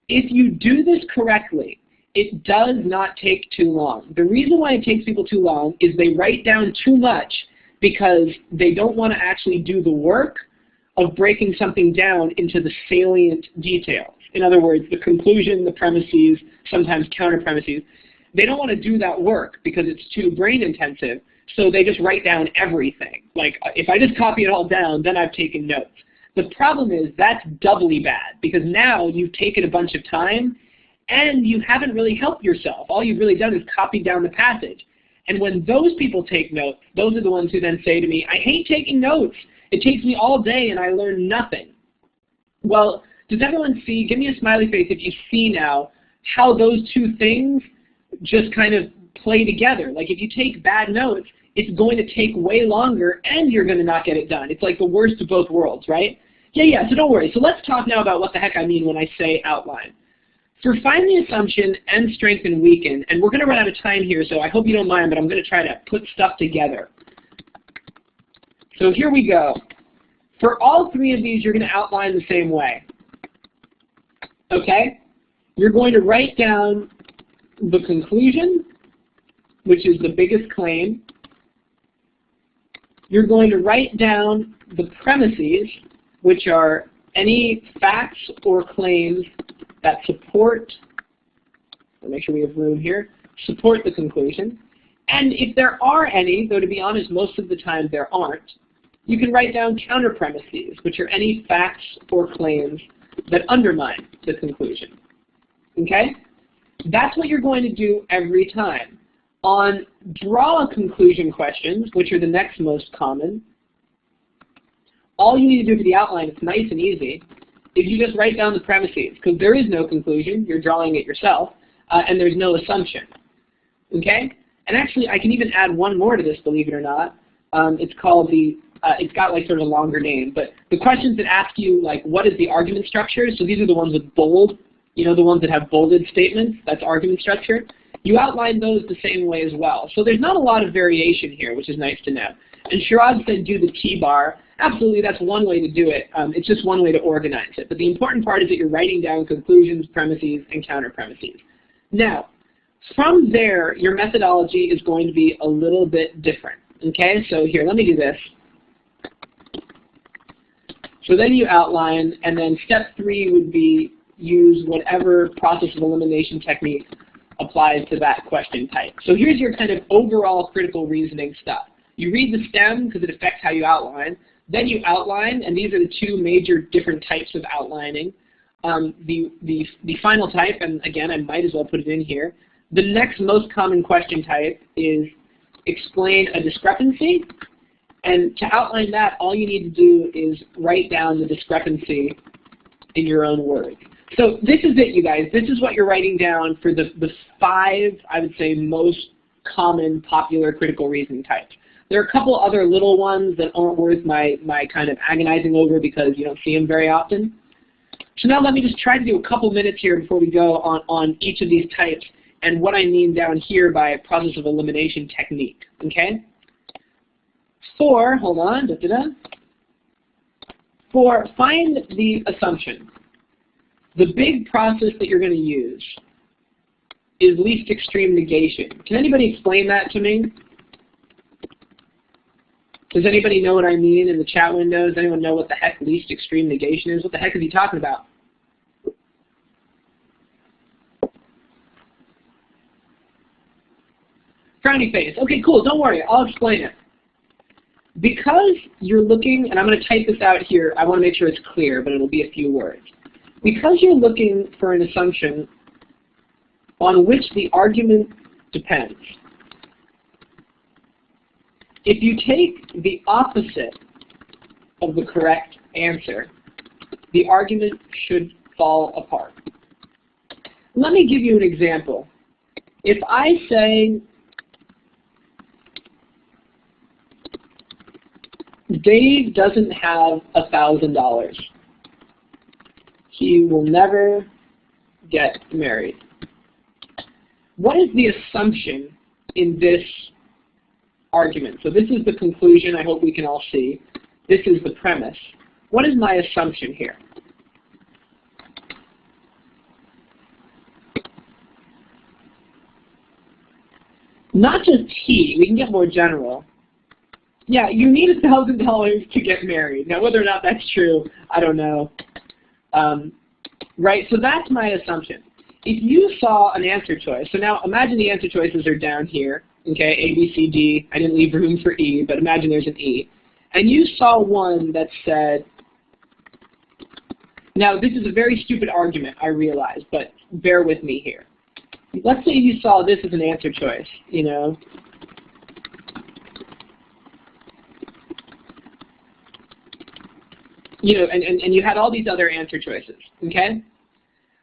If you do this correctly, it does not take too long. The reason why it takes people too long is they write down too much because they don't want to actually do the work of breaking something down into the salient details. In other words, the conclusion, the premises, sometimes counter premises. They don't want to do that work because it's too brain intensive, so they just write down everything. Like, if I just copy it all down, then I've taken notes. The problem is that's doubly bad because now you've taken a bunch of time and you haven't really helped yourself. All you've really done is copied down the passage. And when those people take notes, those are the ones who then say to me, I hate taking notes. It takes me all day and I learn nothing. Well, does everyone see, give me a smiley face if you see now how those two things just kind of play together. Like if you take bad notes, it's going to take way longer and you're going to not get it done. It's like the worst of both worlds, right? Yeah, so don't worry. So let's talk now about what the heck I mean when I say outline. For find the assumption and strengthen weaken, and we're going to run out of time here, so I hope you don't mind, but I'm going to try to put stuff together. So here we go. For all three of these, you're going to outline the same way. Okay? You're going to write down the conclusion, which is the biggest claim. You're going to write down the premises, which are any facts or claims that support, I'll make sure we have room here, support the conclusion. And if there are any, though to be honest, most of the time there aren't, you can write down counter premises, which are any facts or claims that undermine the conclusion. Okay? That's what you're going to do every time. On draw conclusion questions, which are the next most common, all you need to do for the outline, it's nice and easy, is you just write down the premises, because there is no conclusion, you're drawing it yourself, and there's no assumption. Okay? And actually, I can even add one more to this, believe it or not. It's called the, it's got like sort of a longer name, but the questions that ask you, like, what is the argument structure? So these are the ones with bold, you know, the ones that have bolded statements, that's argument structure. You outline those the same way as well. So there's not a lot of variation here, which is nice to know. And Sharad said do the T-bar. Absolutely, that's one way to do it. It's just one way to organize it. But the important part is that you're writing down conclusions, premises, and counter premises. Now, from there, your methodology is going to be a little bit different. Okay, so here, let me do this. So then you outline, and then step 3 would be use whatever process of elimination technique applies to that question type. So here's your kind of overall critical reasoning stuff. You read the stem because it affects how you outline. Then you outline, and these are the two major different types of outlining. The final type, and again, I might as well put it in here. The next most common question type is explain a discrepancy. And to outline that, all you need to do is write down the discrepancy in your own words. So this is it, you guys. This is what you're writing down for the 5, I would say, most common popular critical reasoning types. There are a couple other little ones that aren't worth my kind of agonizing over because you don't see them very often. So now let me just try to do a couple minutes here before we go on each of these types and what I mean down here by process of elimination technique, okay? For, hold on, For find the assumption. The big process that you're going to use is least extreme negation. Can anybody explain that to me? Does anybody know what I mean in the chat window? Does anyone know what the heck least extreme negation is? What the heck is he talking about? Frowny face. Okay, cool. Don't worry. I'll explain it. Because you're looking, and I'm going to type this out here. I want to make sure it's clear, but it'll be a few words. Because you're looking for an assumption on which the argument depends, if you take the opposite of the correct answer, the argument should fall apart. Let me give you an example. If I say, Dave doesn't have $1,000. He will never get married. What is the assumption in this argument? So this is the conclusion I hope we can all see. This is the premise. What is my assumption here? Not just he, we can get more general. Yeah, you need $1,000 to get married. Now, whether or not that's true, I don't know. Right, so that's my assumption. If you saw an answer choice, so now imagine the answer choices are down here, okay, A, B, C, D. I didn't leave room for E, but imagine there's an E. And you saw one that said, now this is a very stupid argument, I realize, but bear with me here. Let's say you saw this as an answer choice, you know. You know, and you had all these other answer choices, okay?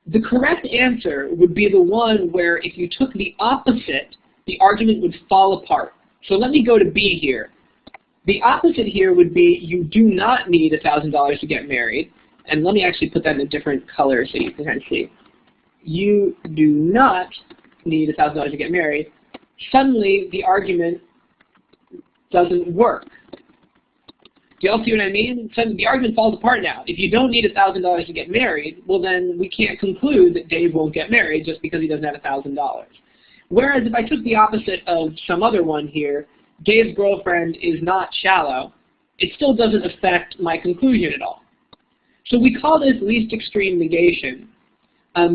The correct answer would be the one where if you took the opposite, the argument would fall apart. So let me go to B here. The opposite here would be you do not need $1,000 to get married. And let me actually put that in a different color so you can kind of see. You do not need $1,000 to get married. Suddenly, the argument doesn't work. Do y'all see what I mean? So the argument falls apart now. If you don't need $1,000 to get married, well then we can't conclude that Dave won't get married just because he doesn't have $1,000. Whereas if I took the opposite of some other one here, Dave's girlfriend is not shallow, it still doesn't affect my conclusion at all. So we call this least extreme negation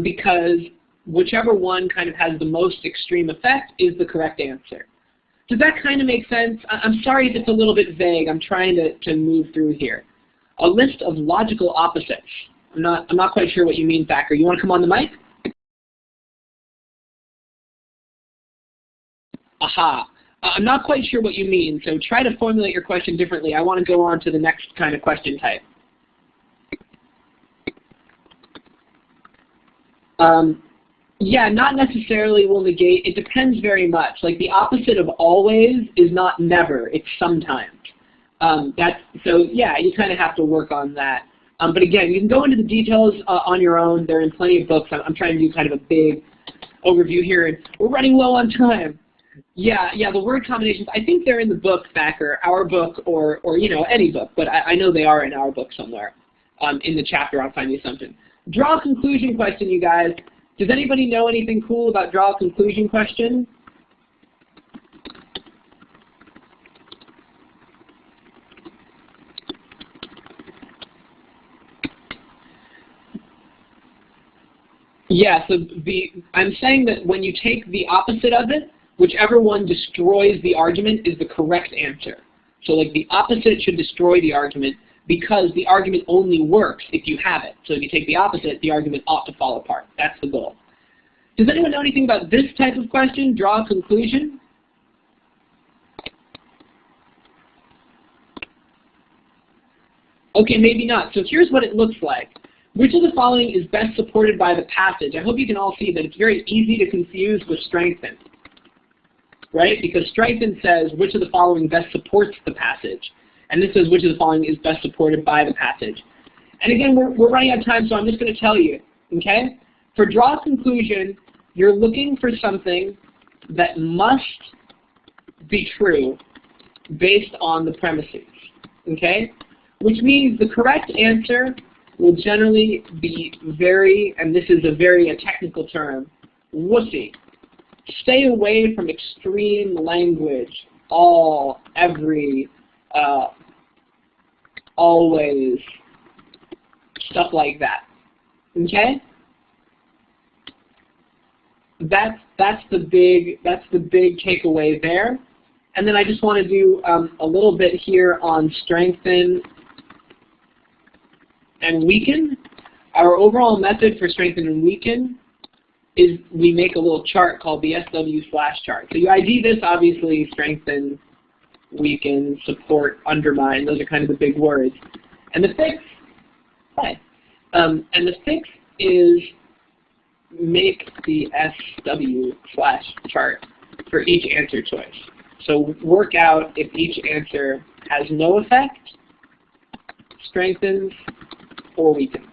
because whichever one kind of has the most extreme effect is the correct answer. Does that kind of make sense? I'm sorry if it's a little bit vague. I'm trying to move through here. A list of logical opposites. I'm not quite sure what you mean, Thacker. You want to come on the mic? Aha. I'm not quite sure what you mean, so try to formulate your question differently. I want to go on to the next kind of question type. Yeah, not necessarily will negate. It depends very much. Like the opposite of always is not never. It's sometimes. So yeah, you kind of have to work on that. But again, you can go into the details on your own. They're in plenty of books. I'm trying to do kind of a big overview here, and we're running low on time. Yeah, the word combinations. I think they're in the book, Thacker, our book, or you know, any book. But I know they are in our book somewhere, in the chapter on Find the Assumption. Draw a conclusion question, you guys. Does anybody know anything cool about draw a conclusion question? Yeah, so I'm saying that when you take the opposite of it, whichever one destroys the argument is the correct answer. So like the opposite should destroy the argument because the argument only works if you have it. So if you take the opposite, the argument ought to fall apart. That's the goal. Does anyone know anything about this type of question, draw a conclusion? Okay, maybe not. So here's what it looks like. Which of the following is best supported by the passage? I hope you can all see that it's very easy to confuse with strengthen, right? Because strengthen says which of the following best supports the passage. And this says which of the following is best supported by the passage. And again, we're running out of time, so I'm just going to tell you, okay? For draw a conclusion, you're looking for something that must be true based on the premises, okay? Which means the correct answer will generally be very, and this is a technical term, wussy. Stay away from extreme language, all, every, always, stuff like that. Okay? That's the big takeaway there. And then I just want to do a little bit here on strengthen and weaken. Our overall method for strengthen and weaken is we make a little chart called the SW/chart. So you ID this, obviously, strengthen, weaken, support, undermine. Those are kind of the big words. And the fix, and the fix is make the SW/chart for each answer choice. So work out if each answer has no effect, strengthens, or weakens.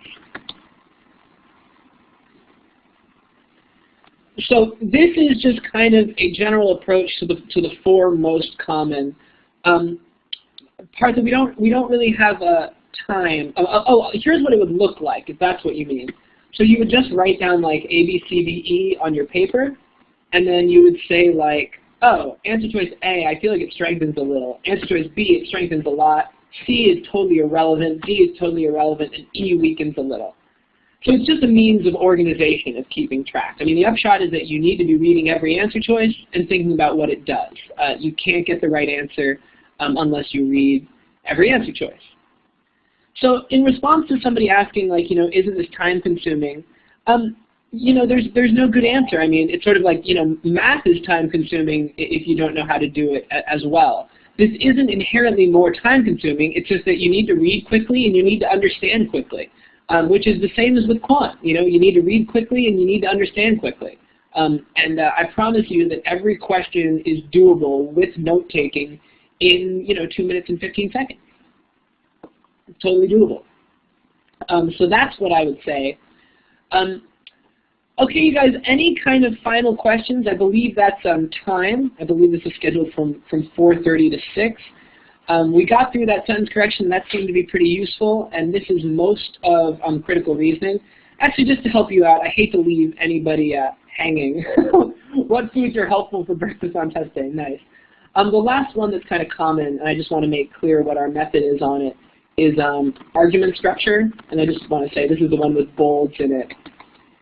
So this is just kind of a general approach to the four most common parts that we don't really have a time. Here's what it would look like if that's what you mean. So you would just write down like A, B, C, D, E on your paper, and then you would say like, oh, answer choice A, I feel like it strengthens a little. Answer choice B, it strengthens a lot. C is totally irrelevant. D is totally irrelevant, and E weakens a little. So it's just a means of organization, of keeping track. I mean, the upshot is that you need to be reading every answer choice and thinking about what it does. You can't get the right answer unless you read every answer choice. So in response to somebody asking, like, isn't this time consuming? There's no good answer. I mean, it's sort of like, math is time consuming if you don't know how to do it as well. This isn't inherently more time consuming. It's just that you need to read quickly and you need to understand quickly. Which is the same as with quant. You need to read quickly and you need to understand quickly. I promise you that every question is doable with note-taking in 2 minutes and 15 seconds. It's totally doable. So that's what I would say. Okay, you guys, any kind of final questions? I believe that's time. I believe this is scheduled from 4:30 to 6. We got through that sentence correction. That seemed to be pretty useful, and this is most of critical reasoning. Actually, just to help you out, I hate to leave anybody hanging. What foods are helpful for breakfast on test day? Nice. The last one that's kind of common, and I just want to make clear what our method is on it, is argument structure. And I just want to say this is the one with bolds in it.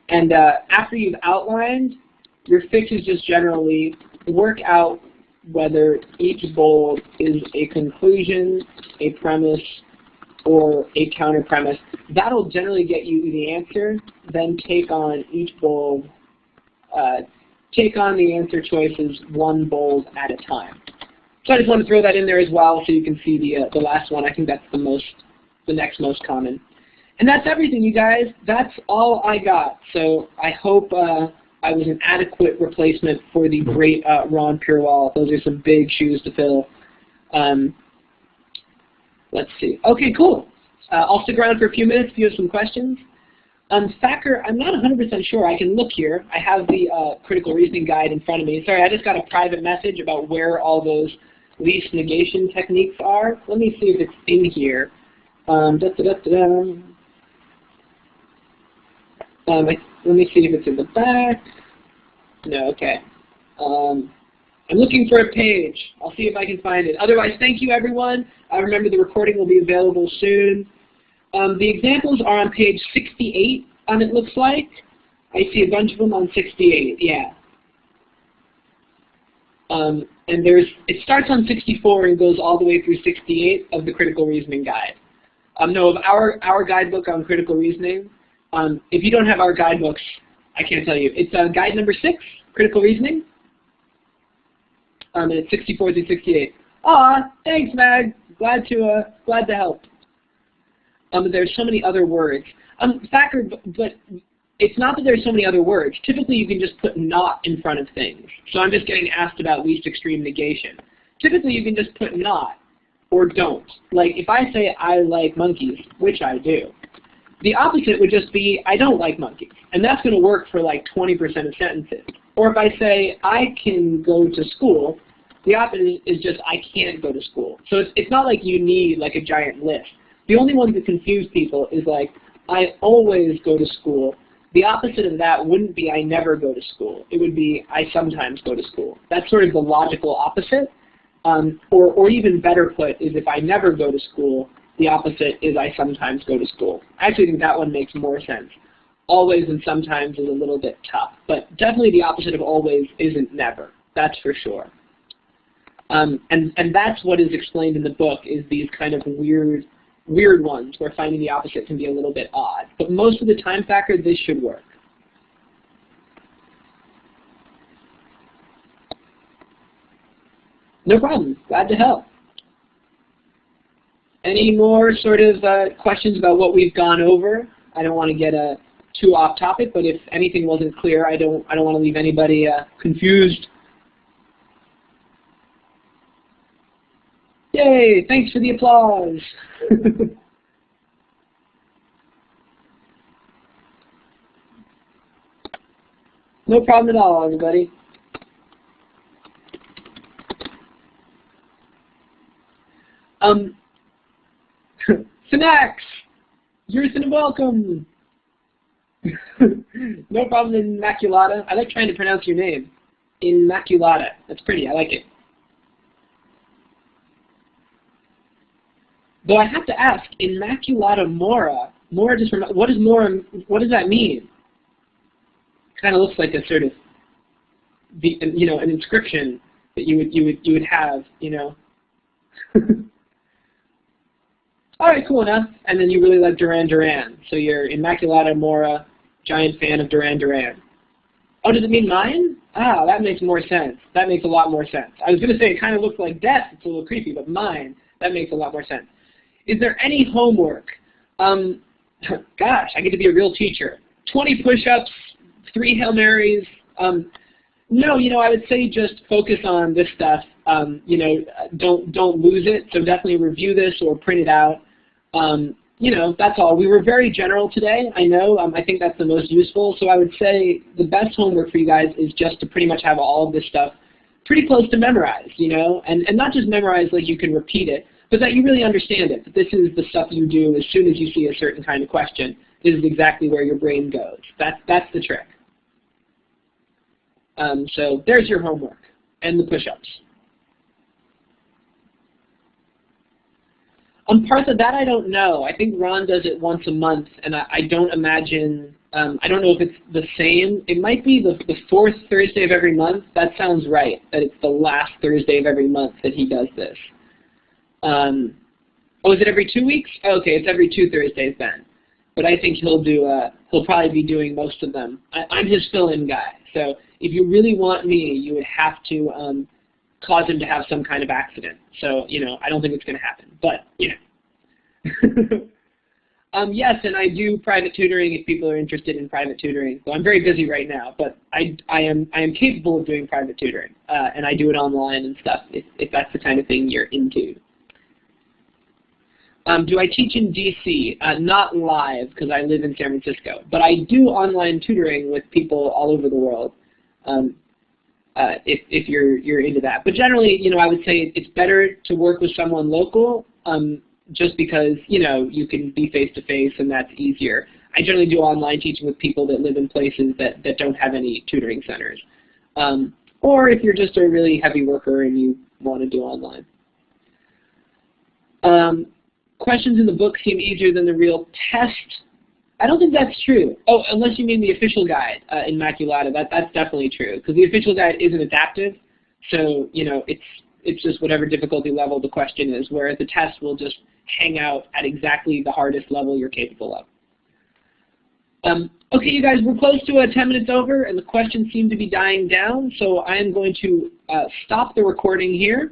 And after you've outlined, your fix is just generally work out whether each bold is a conclusion, a premise, or a counter premise. That'll generally get you the answer. Then take on each bold, take on the answer choices one bold at a time. So I just want to throw that in there as well so you can see the last one. I think that's the next most common. And that's everything, you guys. That's all I got. So I hope I was an adequate replacement for the great Ron Purewall. Those are some big shoes to fill. Let's see. Okay, cool. I'll stick around for a few minutes if you have some questions. Thacker, I'm not 100% sure. I can look here. I have the critical reasoning guide in front of me. Sorry, I just got a private message about where all those least negation techniques are. Let me see if it's in here. Let me see if it's in the back. No, okay. I'm looking for a page. I'll see if I can find it. Otherwise, thank you, everyone. Remember, the recording will be available soon. The examples are on page 68, it looks like. I see a bunch of them on 68, yeah. And it starts on 64 and goes all the way through 68 of the critical reasoning guide. No, of our guidebook on critical reasoning. If you don't have our guidebooks, I can't tell you. It's guide number 6, critical reasoning. And it's 64 through 68. Aw, thanks, Mag. Glad to help. There's so many other words. Thacker, but it's not that there's so many other words. Typically, you can just put not in front of things. So I'm just getting asked about least extreme negation. Typically, you can just put not or don't. Like if I say I like monkeys, which I do, the opposite would just be I don't like monkeys. And that's going to work for like 20% of sentences. Or if I say I can go to school, the opposite is just I can't go to school. So it's not like you need like a giant list. The only ones that confuse people is like I always go to school. The opposite of that wouldn't be I never go to school. It would be I sometimes go to school. That's sort of the logical opposite. Or even better put is if I never go to school, the opposite is I sometimes go to school. I actually think that one makes more sense. Always and sometimes is a little bit tough, but definitely the opposite of always isn't never. That's for sure. And that's what is explained in the book, is these kind of weird ones where finding the opposite can be a little bit odd. But most of the time factor, this should work. No problem. Glad to help. Any more sort of questions about what we've gone over? I don't want to get too off topic, but if anything wasn't clear, I don't want to leave anybody confused. Yay! Thanks for the applause. No problem at all, everybody. Synax, you're welcome. No problem, Immaculata. I like trying to pronounce your name. Immaculata. That's pretty. I like it. Though I have to ask, Immaculata Mora. Mora just what is Mora? What does that mean? Kind of looks like a sort of, an inscription that you would have, All right, cool enough. And then you really like Duran Duran. So you're Immaculata Mora, giant fan of Duran Duran. Oh, does it mean mine? Ah, that makes more sense. That makes a lot more sense. I was going to say it kind of looks like death. It's a little creepy, but mine, that makes a lot more sense. Is there any homework? Gosh, I get to be a real teacher. 20 push-ups, 3 Hail Marys. No, I would say just focus on this stuff. Don't lose it. So definitely review this or print it out. That's all. We were very general today. I know. I think that's the most useful. So I would say the best homework for you guys is just to pretty much have all of this stuff pretty close to memorize, and not just memorize like you can repeat it, but that you really understand it. That this is the stuff you do as soon as you see a certain kind of question. This is exactly where your brain goes. That's the trick. So there's your homework and the push-ups. Parts of that I don't know. I think Ron does it once a month, and I don't imagine, I don't know if it's the same. It might be the 4th Thursday of every month. That sounds right, that it's the last Thursday of every month that he does this. Oh, is it every 2 weeks? Okay, it's every 2 Thursdays then. But I think he'll probably be doing most of them. I'm his fill-in guy. So if you really want me, you would have to cause him to have some kind of accident. So, I don't think it's going to happen. But, yes, and I do private tutoring if people are interested in private tutoring. So I'm very busy right now, but I am capable of doing private tutoring. And I do it online and stuff if that's the kind of thing you're into. Do I teach in DC? Not live, because I live in San Francisco. But I do online tutoring with people all over the world. If you're into that. But generally, I would say it's better to work with someone local, just because you can be face-to-face and that's easier. I generally do online teaching with people that live in places that don't have any tutoring centers. Or if you're just a really heavy worker and you want to do online. Questions in the book seem easier than the real test. I don't think that's true. Oh, unless you mean the official guide in Immaculata, that's definitely true. Because the official guide isn't adaptive, so it's just whatever difficulty level the question is, whereas the test will just hang out at exactly the hardest level you're capable of. Okay, you guys, we're close to 10 minutes over, and the questions seem to be dying down, so I am going to stop the recording here.